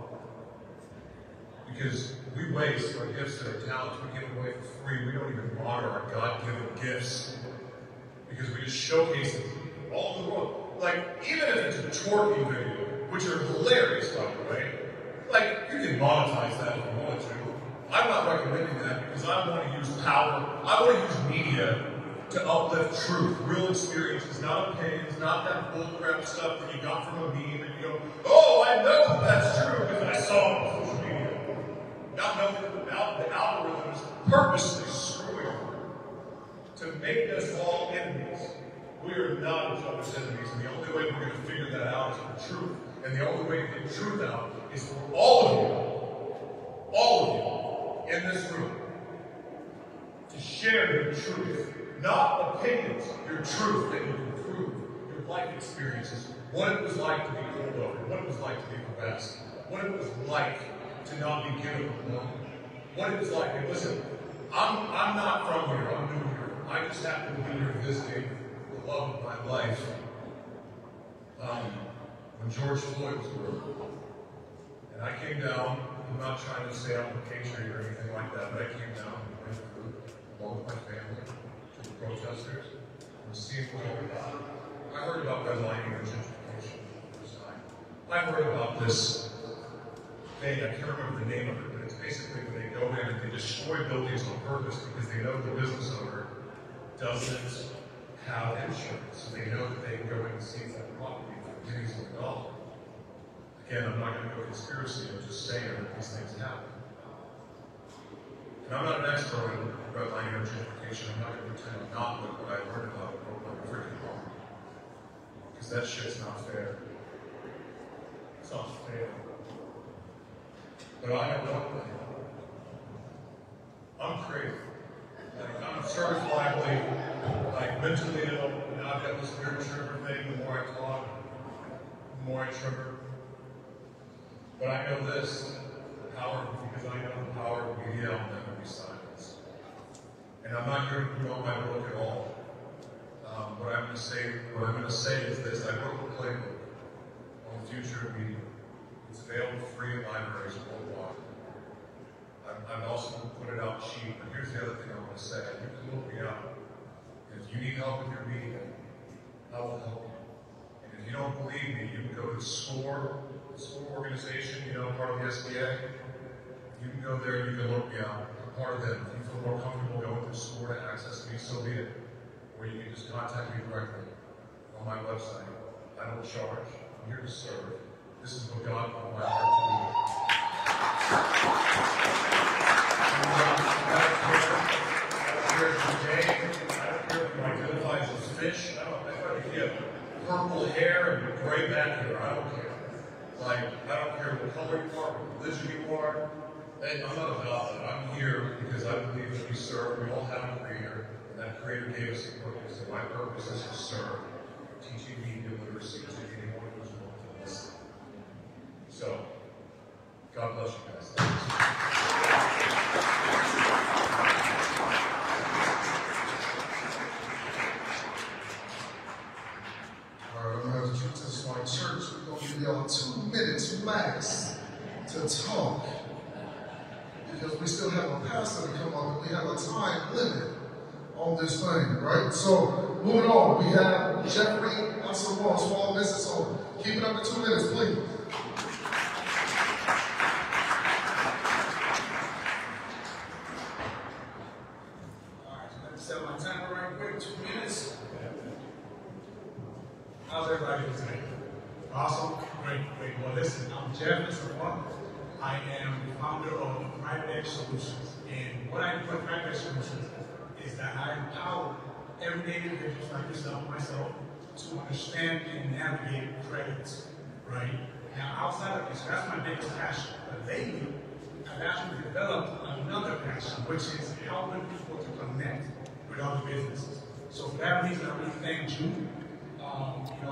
Because we waste our gifts and our talents, we give them away for free. We don't even honor our God-given gifts. Because we just showcase it all over the world. Like, even if it's a twerking video, which are hilarious, by the way, like, you can monetize that if you want to. I'm not recommending that because I want to use power. I want to use media to uplift truth, real experiences, not opinions, not that bullcrap stuff that you got from a meme and you go, oh, I know that's true because I saw it on social media. Not knowing that the algorithms purposely screwing to make us all enemies. We are not each other's enemies, and the only way we're going to figure that out is for truth. And the only way to get truth out is for all of you in this room, to share your truth, not opinions, your truth that you can prove, your life experiences, what it was like to be pulled over, what it was like to be harassed, what it was like to not be given a loan, what it was like. And listen, I'm not from here, I'm new here. I just happen to be here visiting the love of my life when George Floyd was murdered. And I came down, I'm not trying to say I'm a patriot or anything like that, but I came down and went through, along with my family, to the protesters, and seeing what they were about. I heard about redlining and gentrification for the first time. I heard about this thing, I can't remember the name of it, but it's basically when they go in and they destroy buildings on purpose because they know the business owner doesn't have insurance. So they know that they can go in and seize that property for pennies on the dollar. Again, I'm not going to go conspiracy, I'm just saying that these things happen. And I'm not an expert in redlining or gentrification. I'm not going to pretend I'm not, but what I learned about it broke my freaking heart. Because that shit's not fair. It's not fair. But I know one thing. I'm crazy. Like, I'm certifiably, like, mentally ill, and I've got this weird trigger thing. The more I talk, the more I trigger. But I know this, the power, because I know the power of media, I'll never be silenced. And I'm not here to promote my book at all. What I'm going to say is this: I wrote a playbook on the future of media. It's available free in libraries worldwide. I'm also going to put it out cheap. And here's the other thing I want to say: you can look me up. If you need help with your media, I will help you. And if you don't believe me, you can go to the SCORE organization, you know, part of the SBA. You can go there and you can look me up. I'm part of them. If you feel more comfortable going through SCORE to access me, so be it. Or you can just contact me directly on my website. I don't charge. I'm here to serve. This is what God put in my heart to do. I don't care if you're gay. I don't care if you identify as a fish. I don't care if you have purple hair and gray back hair. I don't care. Like, I don't care what color you are, what religion you are. And I'm not about that. I'm here because I believe that we serve. We all have a creator, and that creator gave us a purpose. And my purpose is to serve, teaching media literacy to anyone who's willing to listen. So, God bless you guys. All right, I'm going to have to treat this like church. We're going to give y'all 2 minutes max to talk. Because we still have a pastor to come up and we have a time limit on this thing, right? So, moving on, we have Jeffrey Asselborn, small business owner. Keep it up to 2 minutes, please. All right, let me set my timer right quick, 2 minutes. How's everybody doing today? Awesome, great. Well, listen, I'm Jeff Asselborn. I am the founder of Private Edge Solutions. And what I do with Private Edge Solutions is that I empower everyday individuals like yourself, myself, to understand and navigate credit, right? Now, outside of this, that's my biggest passion. But lately, I've actually developed another passion, which is helping people to connect with other businesses. So for that reason, I really thank you.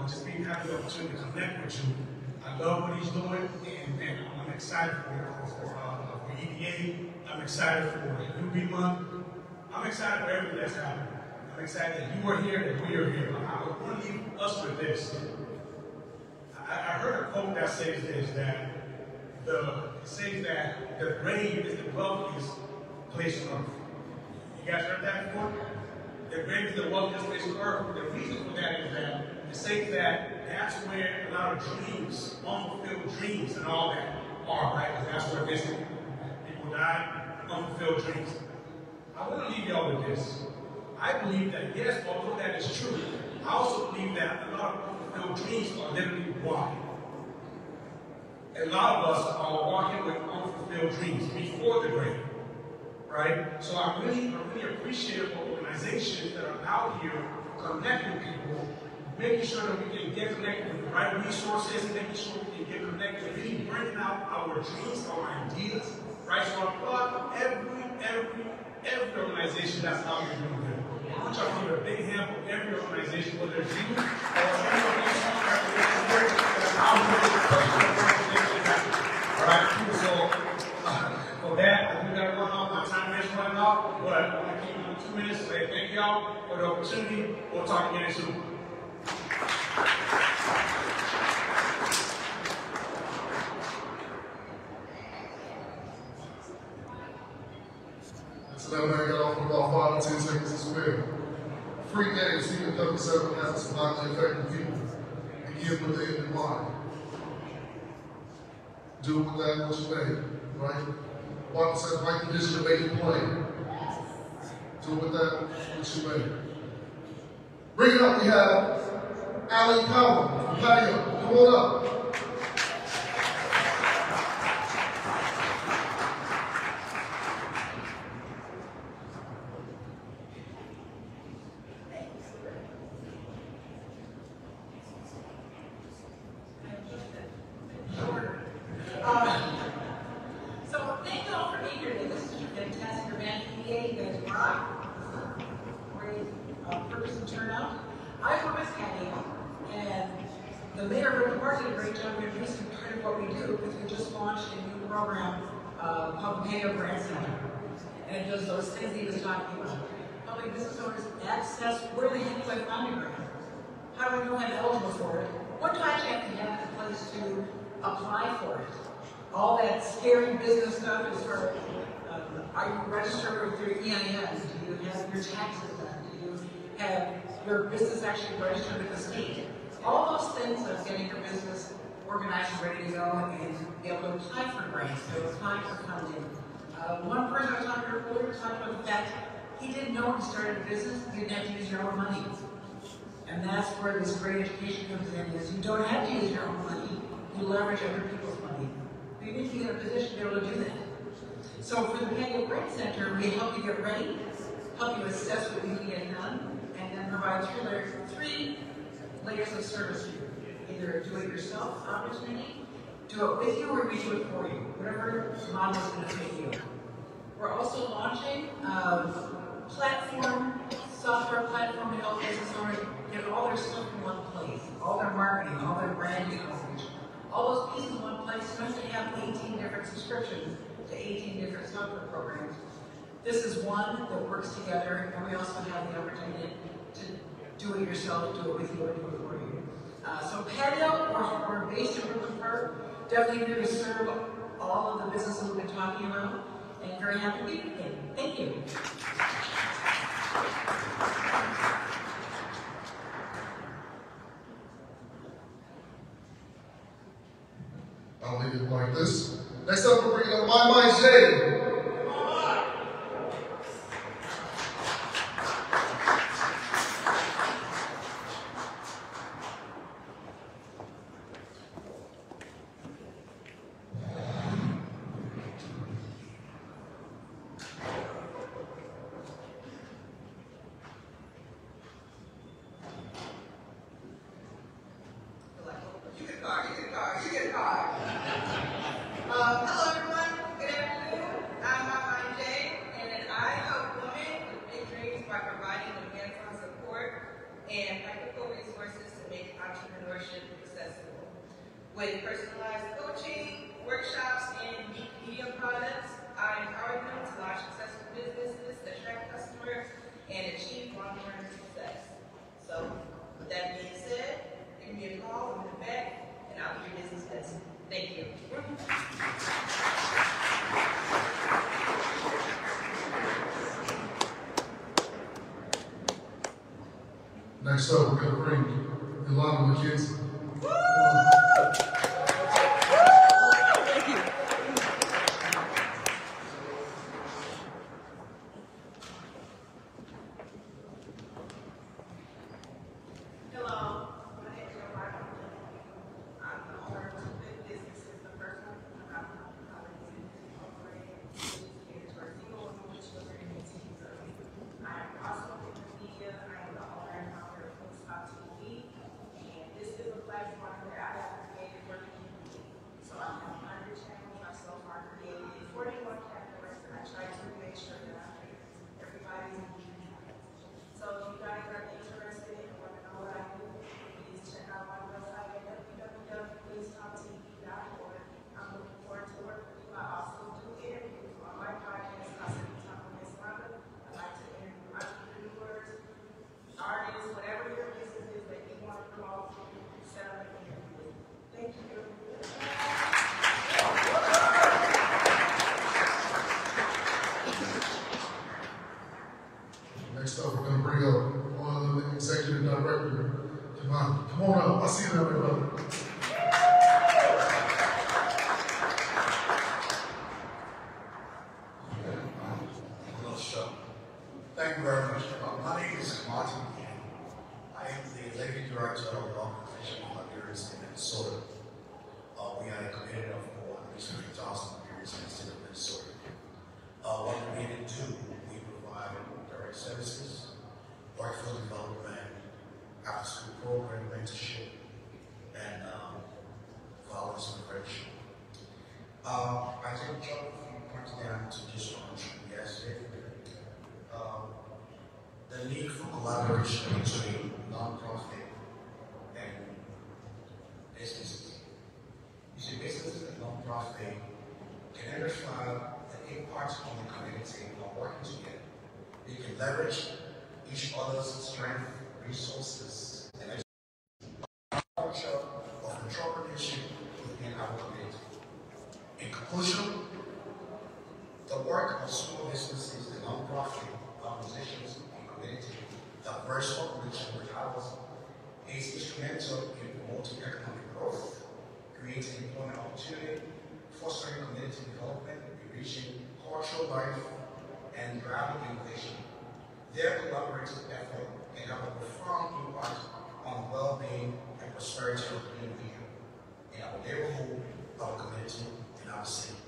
Just being happy the opportunity to connect with you. I love what he's doing, and I'm excited for EDA. I'm excited for UB Month. I'm excited for everything that's happening. I'm excited that you are here, that we are here. I want to leave us with this. I heard a quote that says this, that the grave is the wealthiest place on earth. You guys heard that before? The grave is the wealthiest place on earth. The reason for that is that it says that that's where a lot of dreams, unfulfilled dreams and all that are, right? Because that's where basically people die, unfulfilled dreams. I want to leave y'all with this. I believe that, yes, although that is true, I also believe that a lot of unfulfilled dreams are literally walking. A lot of us are walking with unfulfilled dreams before the grave, right? So I really appreciate organizations that are out here connecting people, making sure that we can get connected with the right resources, making sure we can get connected, really bringing out our dreams, our ideas, right? So I applaud every every organization that's out here doing good. I want y'all to give a big hand for every organization, whether it's you or any organization that's out here all right, so for that, I do got to run off. My time is running off, but I want to keep it on 2 minutes. Say thank y'all for the opportunity. We'll talk again soon. So that man got off in about 5 to 10 seconds as well. Free games, even W7 has some highly effective people. And give what they have in mind. Do with that what you made, right? The Bible says, write the vision and make it plain. Do with that what you made. Bring it up, we have Alan Powell from Patio. Come on up. So thank you all for being here today. This is a fantastic event. You guys rock. Great purpose and turnout. I work with Patio, and the mayor of Berglan did a great job introducing part of what we do because we just launched a new program called Patio Grant Center. And it does those things he was talking about. Helping business owners access where they can play funding grant. How do we know I'm eligible for it? What do I have to have in place to apply for it? All that scary business stuff is for, are you registered with your EIN? Do you have your taxes done? Do you have your business actually registered with the state? All those things of getting your business organized and ready to go and be able to apply for grants, to apply for funding. One person I was talking to earlier talked about the fact he didn't know when he started a business, you didn't have to use your own money. And that's where this great education comes in, is you don't have to use your own money, you leverage other people's money. But you need to be in a position to be able to do that. So for the Patio Grant Center, we help you get ready, help you assess what you can get done, and then provide three layers of service for you. Either do it yourself opportunity, do it with you, or we do it for you. Whatever model is going to fit you. We're also launching software platform to help business owners get all their stuff in one place, all their marketing, all their branding coverage, all those pieces in one place. You don't have to have 18 different subscriptions to 18 different software programs. This is one that works together, and we also have the opportunity to do it yourself, do it with you, or do it for you. So Patio, we're based in Berglan Park, definitely here to serve all of the businesses we've been talking about, and very happy to be here. Thank you. I'll leave it like this. Next up, we're bringing up my Jay. Hello everyone, good afternoon. I'm Mokhtefi-Raza, and I help women with big dreams by providing them hands-on support and practical resources to make entrepreneurship accessible. With personalized coaching, workshops, and unique media products, I empower them to launch successful businesses, attract customers, and achieve long-term success. So, with that being said, give me a call in the back, and I'll be your business best. Thank you. Next up, we're going to bring Ilana McKenzie. Thank you. Hello, my name is Reinhardt. I'm the owner of two big businesses. The first one is Hollins Incorporated, which caters for single women with children and teens early. I am also in the media. I am the owner and founder of TV, and this is a Next up, we're going to bring up one of the executive director. Come on up. I see you down there, brother. Hello, sir. Thank you very much. My name is Martin. I am the executive director of the Organization of Liberians in Minnesota. We are a community of more than 300,000 Liberians in the state of Minnesota. What we really do, we provide direct services, workforce development, after-school program, mentorship, and violence prevention. I think John pointed down to this one yesterday. The need for collaboration between non-profit and businesses. You see, businesses and non-profit can understand the impact on the community of working together. They can leverage each other's strength, resources, and culture of entrepreneurship within our community. In conclusion, the work of small businesses and non-profit organizations and community diverse population with ours is instrumental in promoting economic growth, creating employment opportunity, fostering community development, enriching cultural life, and driving innovation. Their collaborative effort can have a profound impact on the well-being and prosperity of the individual in our neighborhood, our community, and our city.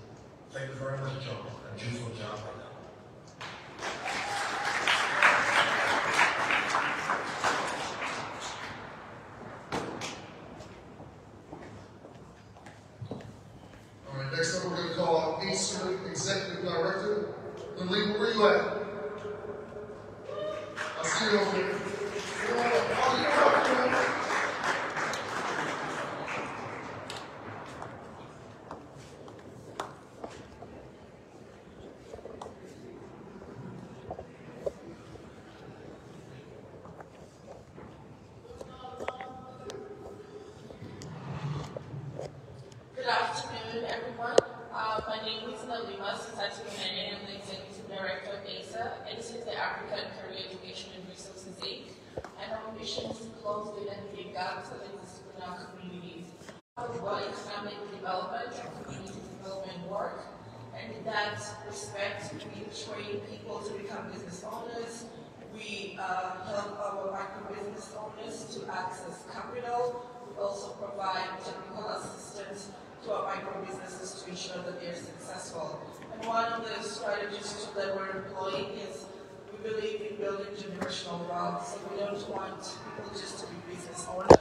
Thank you very much, John. A beautiful job right now. All right, next up we're going to call Eastern Executive Director. Lily, where you at? I see you over there. Good afternoon, everyone. My name is Nalima Sisati-Mene. I'm the Executive Director of ASA, and this is the African Career Education and Resources Inc. And our mission is to close the identity gaps that exist in our communities. About economic development and community development work, and in that respect, we train people to become business owners. We help our micro business owners to access capital. We also provide technical assistance to our micro businesses to ensure that they're successful. And one of the strategies that we're employing is we believe in building generational wealth. So we don't want people just to be business owners.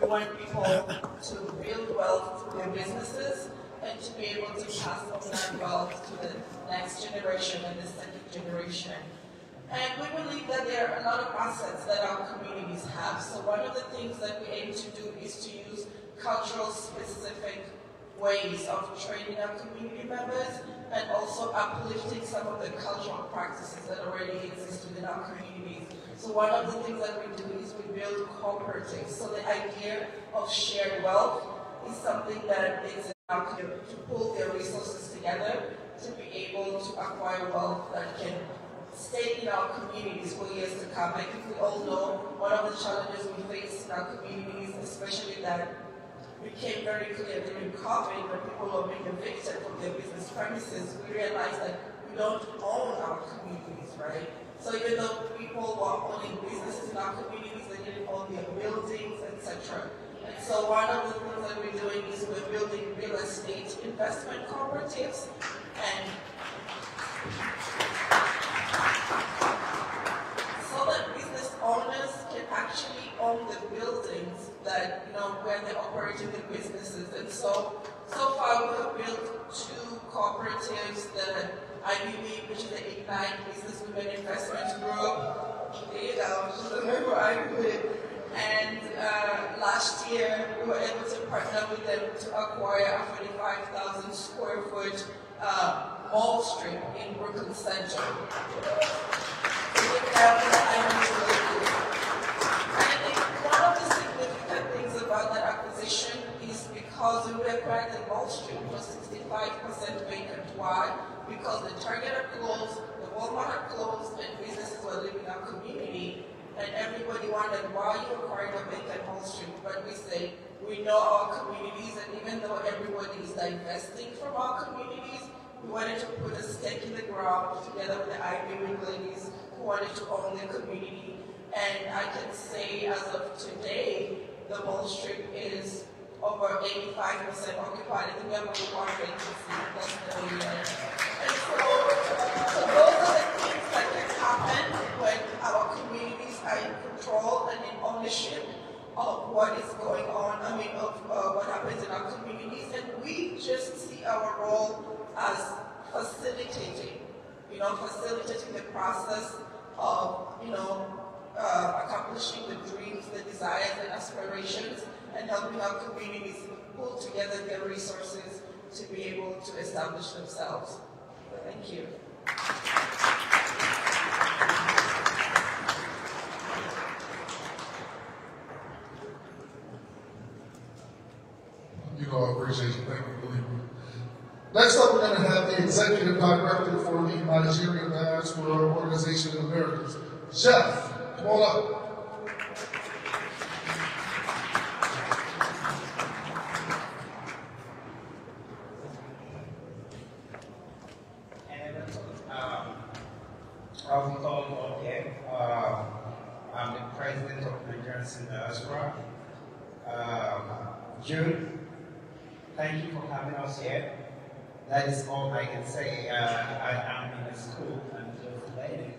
We want people to build wealth through their businesses and to be able to pass on that wealth to the next generation and the second generation. And we believe that there are a lot of assets that our communities have. So one of the things that we aim to do is to use cultural specific ways of training our community members and also uplifting some of the cultural practices that already exist within our communities. So one of the things that we do is we build cooperatives. So the idea of shared wealth is something that is out to pull their resources together to be able to acquire wealth that can stay in our communities for years to come. I think we all know one of the challenges we face in our communities, especially that became very clear during COVID when people were being evicted from their business premises. We realized that we don't own our communities, right? So even though people were owning businesses in our communities, they didn't own their buildings, etc. And so one of the things that we're doing is we're building real estate investment cooperatives, and so that business owners can actually own the buildings that, where they're operating their businesses. And so far we have built 2 cooperatives that IBB, which is the Ignite Business Women Investment Group. There you go, just remember IBB. And last year we were able to partner with them to acquire a 45,000 square foot mall strip in Brooklyn Center. I think one of the significant things about that acquisition is because we acquired the mall strip, it was 65% vacant. Why? Because the Target had closed, the Walmart had closed, and businesses were leaving our that why you acquired a bank at Wall Street, but we say we know our communities, and even though everybody is divesting from our communities, we wanted to put a stake in the ground together with the Ivy League ladies who wanted to own their community. And I can say as of today, the Wall Street is over 85% occupied. I think we have a more vacancy less than a year. And so those are the things that can happen when our communities are in control and in ownership of what is going on, of what happens in our communities. And we just see our role as facilitating, facilitating the process of, accomplishing the dreams, the desires, and aspirations, and helping our communities pull together their resources to be able to establish themselves. Thank you. I appreciate you. Thank you, believe me. Next up, we're going to have the Executive Director for the Nigerian Diaspora Organization in Americas, Jeff. Come on up. I'm called Mokhtefi. I'm the president of Nigerian Diaspora. June, thank you for having us here. That is all I can say. I am in a school and just learning,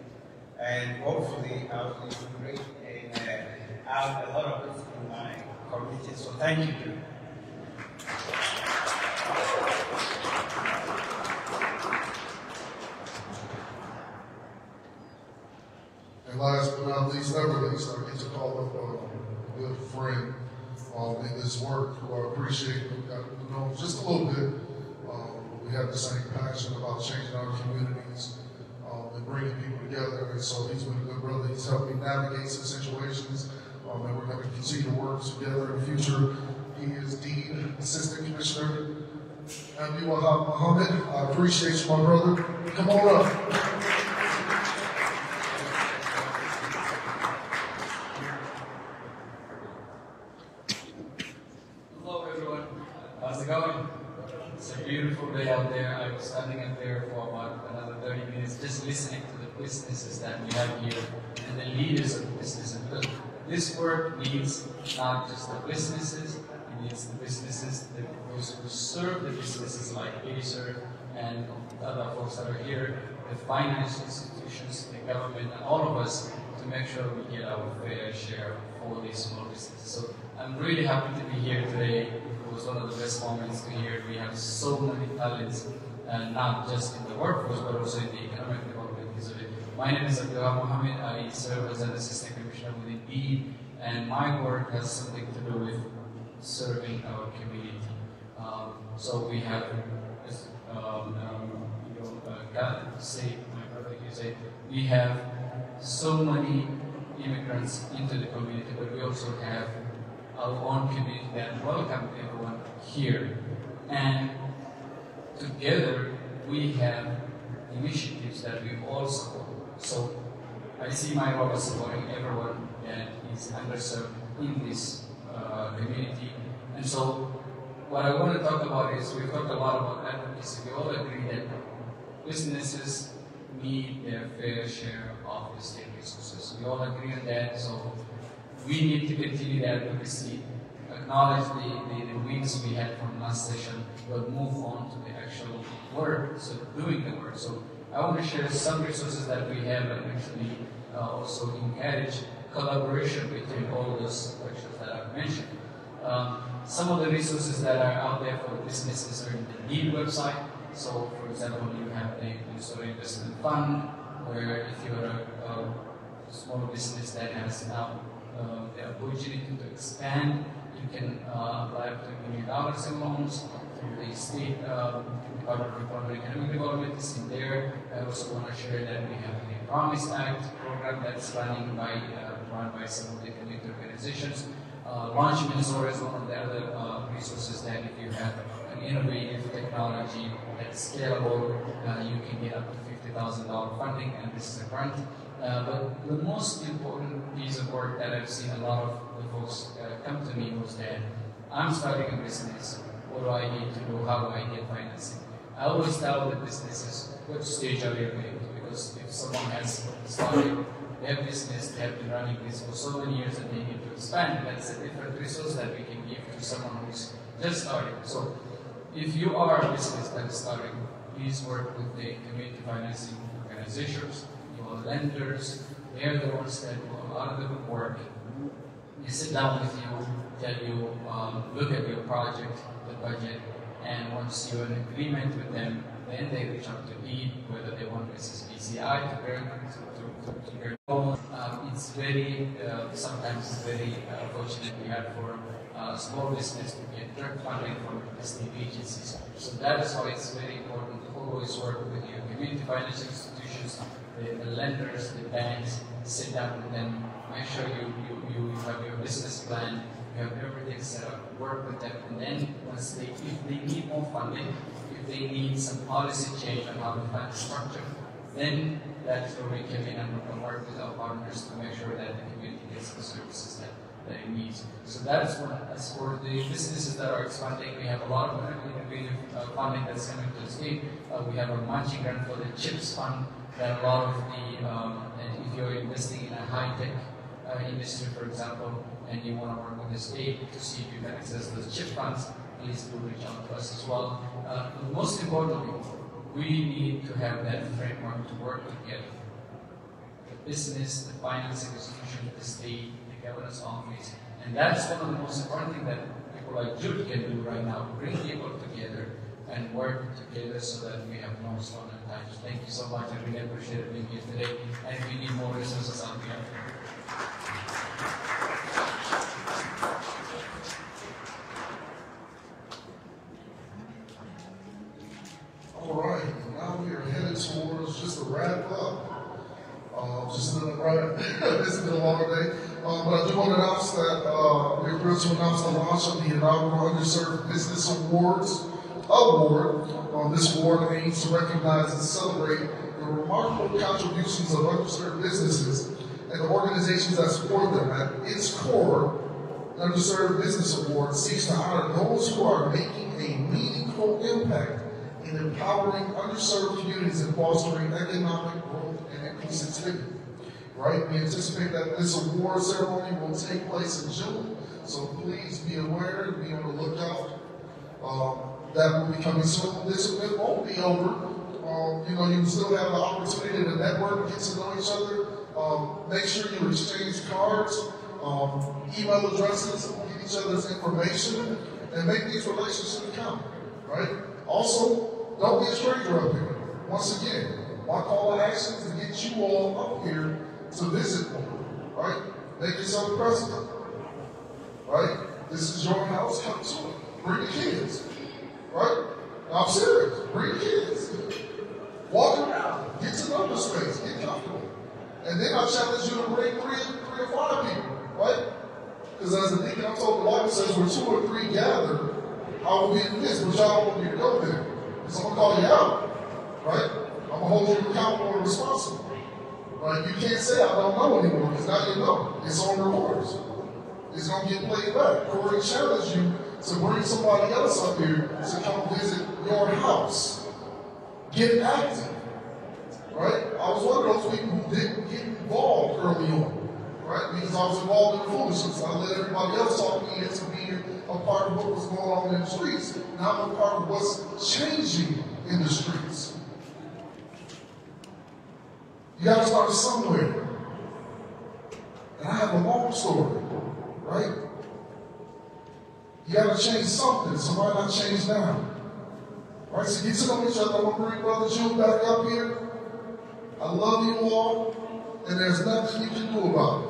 and hopefully I will be great and have a lot of this in my community. So thank you, June. And last but not least, never least, I get to call up a good friend in this work who I appreciate. We've got to know just a little bit. We have the same passion about changing our communities and bringing people together. And so he's been a good brother. He's helped me navigate some situations, and we're going to continue to work together in the future. He is Dean, Assistant Commissioner Abdi Wahab Muhammad. I appreciate you, my brother. Come on up. How's it going? It's a beautiful day out there. I was standing up there for about another 30 minutes just listening to the businesses that we have here and the leaders of the businesses. Because this work needs not just the businesses, it needs the businesses, those who serve the businesses like Acer and other folks that are here, the financial institutions, the government, and all of us to make sure we get our fair share for these small businesses. So I'm really happy to be here today. It was one of the best moments to hear. We have so many talents, not just in the workforce, but also in the economic development piece of it. My name is Abdullah Mohammed. I serve as an assistant commissioner within DE, and my work has something to do with serving our community. So we have, my brother here said, we have so many immigrants into the community, but we also have our own community that welcome everyone here. And together we have initiatives that we all support. So I see my role as supporting everyone that is underserved in this community. And so what I want to talk about is, we've talked a lot about advocacy. We all agree that businesses need their fair share of the state resources. We all agree on that. So we need to continue the advocacy, acknowledge the wins we had from last session, but move on to the actual work, so doing the work. So I want to share some resources that we have and actually also encourage collaboration between all those sections that I've mentioned. Some of the resources that are out there for businesses are in the DEED website. So for example, you have the Minnesota Investment Fund, where if you're a small business that has now the opportunity to expand, you can apply up to $1 million in loans through the state Department of Economic Development is in there. I also want to share that we have the Promise Act program that's run by some of the connected organizations. Launch Minnesota is one of the other resources that if you have an innovative technology that's scalable, you can get up to $50,000 funding, and this is a grant. But the most important piece of work that I've seen a lot of the folks come to me was that I'm starting a business. What do I need to do? How do I get financing? I always tell the businesses what stage are you in, because if someone has started their business, they have been running this for so many years and they need to expand, that's a different resource that we can give to someone who's just starting. So if you are a business that is starting, please work with the community financing organizations, your lenders. They are the ones that do a lot of the good work. They sit down with you, tell you, look at your project, the budget, and once you're in agreement with them, then they reach out to me, whether they want SSBCI to Berglan, to Berglan. It's very, sometimes it's very fortunate we have for small business to get direct funding from state agencies. So that is why it's very important to always work with your community financial institutions, the lenders, the banks, sit down with them, make sure you have your business plan, you have everything set up, work with them, and then once if they need more funding, if they need some policy change on how to fund structure, then that's where we come in and work with our partners to make sure that the community gets the services that it needs. So that is one. As for the businesses that are expanding, we have a lot of innovative funding that's coming to the state. We have a matching grant for the CHIPS fund that a lot of the, if you're investing in a high-tech industry, for example, and you want to work with the state to see if you can access those CHIP funds, please do reach out to us as well. Most importantly, we need to have that framework to work together. The business, the financing institution, the state, the governance office, and that's one of the most important things that people like Jude can do right now, bring people together and work together so that we have no stone untouched. Thank you so much. I really appreciate being here today, and we need more resources out there. All right, now we are headed towards just a wrap up. Just another wrap. It's been a long day. But I do want to announce that we're thrilled to announce the launch of the inaugural Underserved Business Awards Award. This award aims to recognize and celebrate the remarkable contributions of underserved businesses and the organizations that support them. At its core, the Underserved Business Award seeks to honor those who are making a meaningful impact in empowering underserved communities and fostering economic growth and inclusivity. Right? We anticipate that this award ceremony will take place in June, so please be aware and be on the lookout. That will be coming soon. This event won't be over. You still have the opportunity to network, get to know each other. Make sure you exchange cards, email addresses, get each other's information, and make these relationships count. Right? Also, don't be a stranger up here. Once again, my call to action is to get you all up here to visit them, right? Make yourself present, right? This is your house, come to it. Bring the kids, right? I'm serious, bring the kids. Walk around, get to know the space, get comfortable. And then I challenge you to bring three or five people, right? Because as the deacon, I'm told the Bible says, where 2 or 3 gather, I will be in the midst, but y'all want me to go there. So I'm going to call you out, right? I'm going to hold you accountable and responsible. Right? You can't say I don't know anymore, because now you know. It's on recorders. It's going to get played back. Corey challenged you to bring somebody else up here to come visit your house. Get active. Right? I was one of those people who didn't get involved early on. Right? Because I was involved in foolishness. I let everybody else talk me into being a part of what was going on in the streets. Now I'm a part of what's changing in the streets. You got to start somewhere. And I have a long story, right? You got to change something, so why not change now? Right? So get to know each other. I want to bring Brother Jude back up here. I love you all, and there's nothing you can do about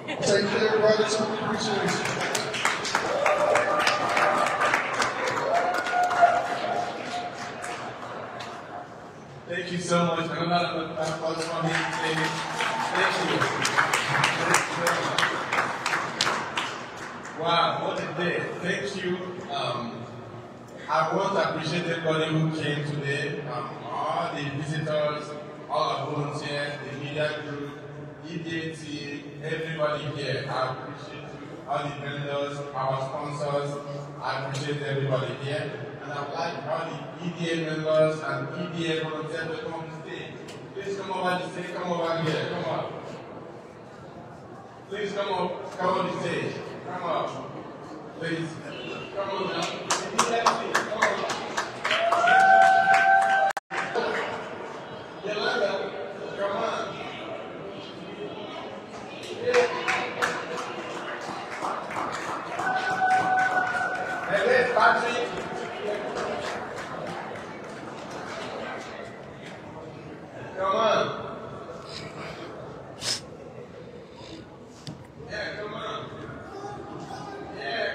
it. Take care, gratitude, appreciation. Thank you so much. I'm not a applause from me today. Thank you. Wow, what a day. Thank you. I want to appreciate everybody who came today, all the visitors, all our volunteers, the media group, EDA, everybody here. I appreciate you, all the vendors, our sponsors. I appreciate everybody here. And I would like all the EDA members and EDA volunteers to come on the stage. Please come over the stage, come over here, come up. Please come on the stage. Come up. Please. Come on now. Come on. Yolanda, come on. Hey, where's Patrick? Come on. Yeah, come on. Yeah.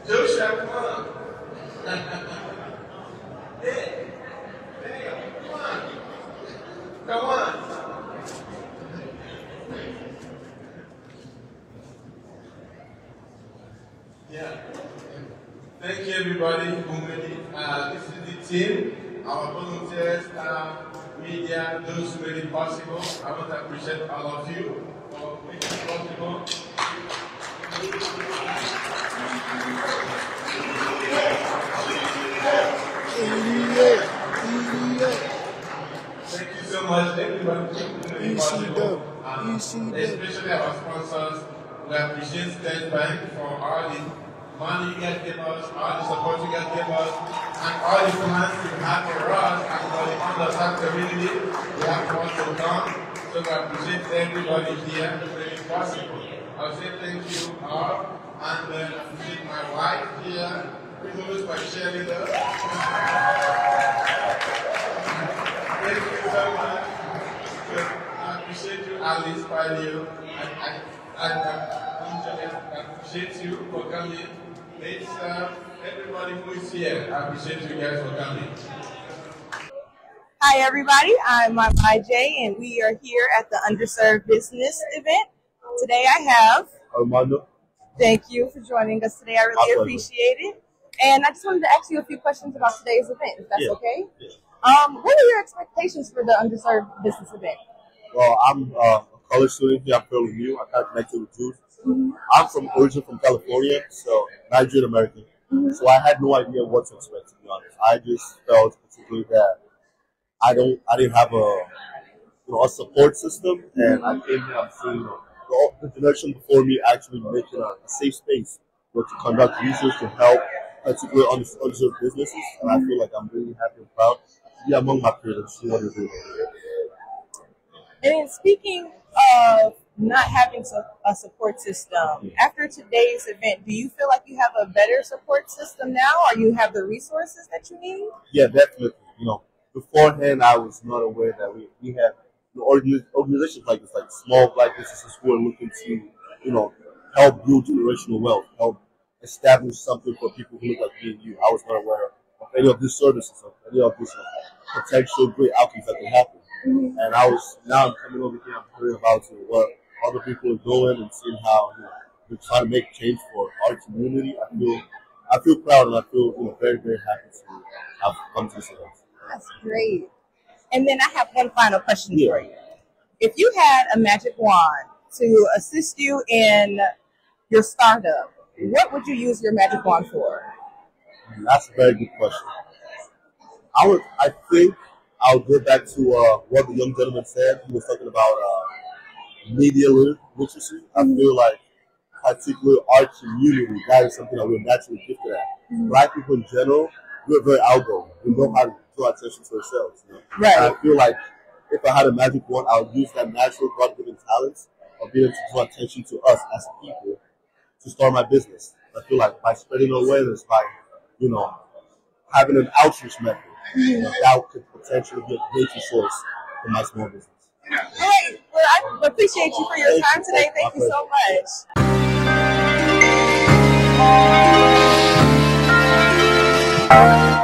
Joshua, come on. Hey. Hey, come on. Come on. Yeah. Thank you, everybody who made it. This is the team, our volunteers, staff, media, those who made it possible. I want to appreciate all of you for making it possible. Thank you so much, everybody, for making it possible. Especially our sponsors. We appreciate State Bank for all the money you guys give us, all the support you guys give us, and all the plans you have for us and for the underserved community. We have more to come, so we appreciate everybody here to make it possible. I'll say thank you all, and then appreciate my wife here, who's my cheerleader. Thank you so much. I appreciate you, Alice, by you. I appreciate you for coming. Let's everybody who is here, I appreciate you guys for coming. Hi everybody, I'm Mama J, and we are here at the Underserved Business event. Today I have Armando. Thank you for joining us today. I really appreciate it. And I just wanted to ask you a few questions about today's event, if that's okay. Yeah. What are your expectations for the Underserved Business event? Well, I'm a college student here. I'm fairly new. I kind of connected with youth. I'm originally from California, so Nigerian American. So I had no idea what to expect, to be honest. I just felt particularly that I didn't have a support system, and I came here. I'm seeing the generation before me actually making a safe space to conduct research to help particularly underserved businesses, and I feel like I'm really happy and proud to be among my peers and see what they're doing. And speaking of not having a support system, after today's event, do you feel like you have a better support system now, or you have the resources that you need? Yeah, definitely. Beforehand, I was not aware that we have organizations like this, like small black businesses who are looking to, help build generational wealth, help establish something for people who look like me and you. I was not aware of any of these services, of any of these potential great outcomes that can happen. And now I'm coming over here, I'm hearing about what other people are doing and seeing how they're trying to make change for our community. I feel proud, and I feel very, very happy to have come to this event. That's great. And then I have one final question for you. If you had a magic wand to assist you in your startup, what would you use your magic wand for? That's a very good question. I think I'll go back to what the young gentleman said. He was talking about media literacy. I feel like, particularly our community, that is something that we're naturally gifted at. Black people in general, we're very outgoing. We know how to draw attention to ourselves. Right. And I feel like if I had a magic wand, I would use that natural God-given talents of being able to draw attention to us as people to start my business. I feel like by spreading awareness, by having an outreach method, that could potentially be a great resource for my small business. All right. Well, I appreciate you for your time today. Thank you so much.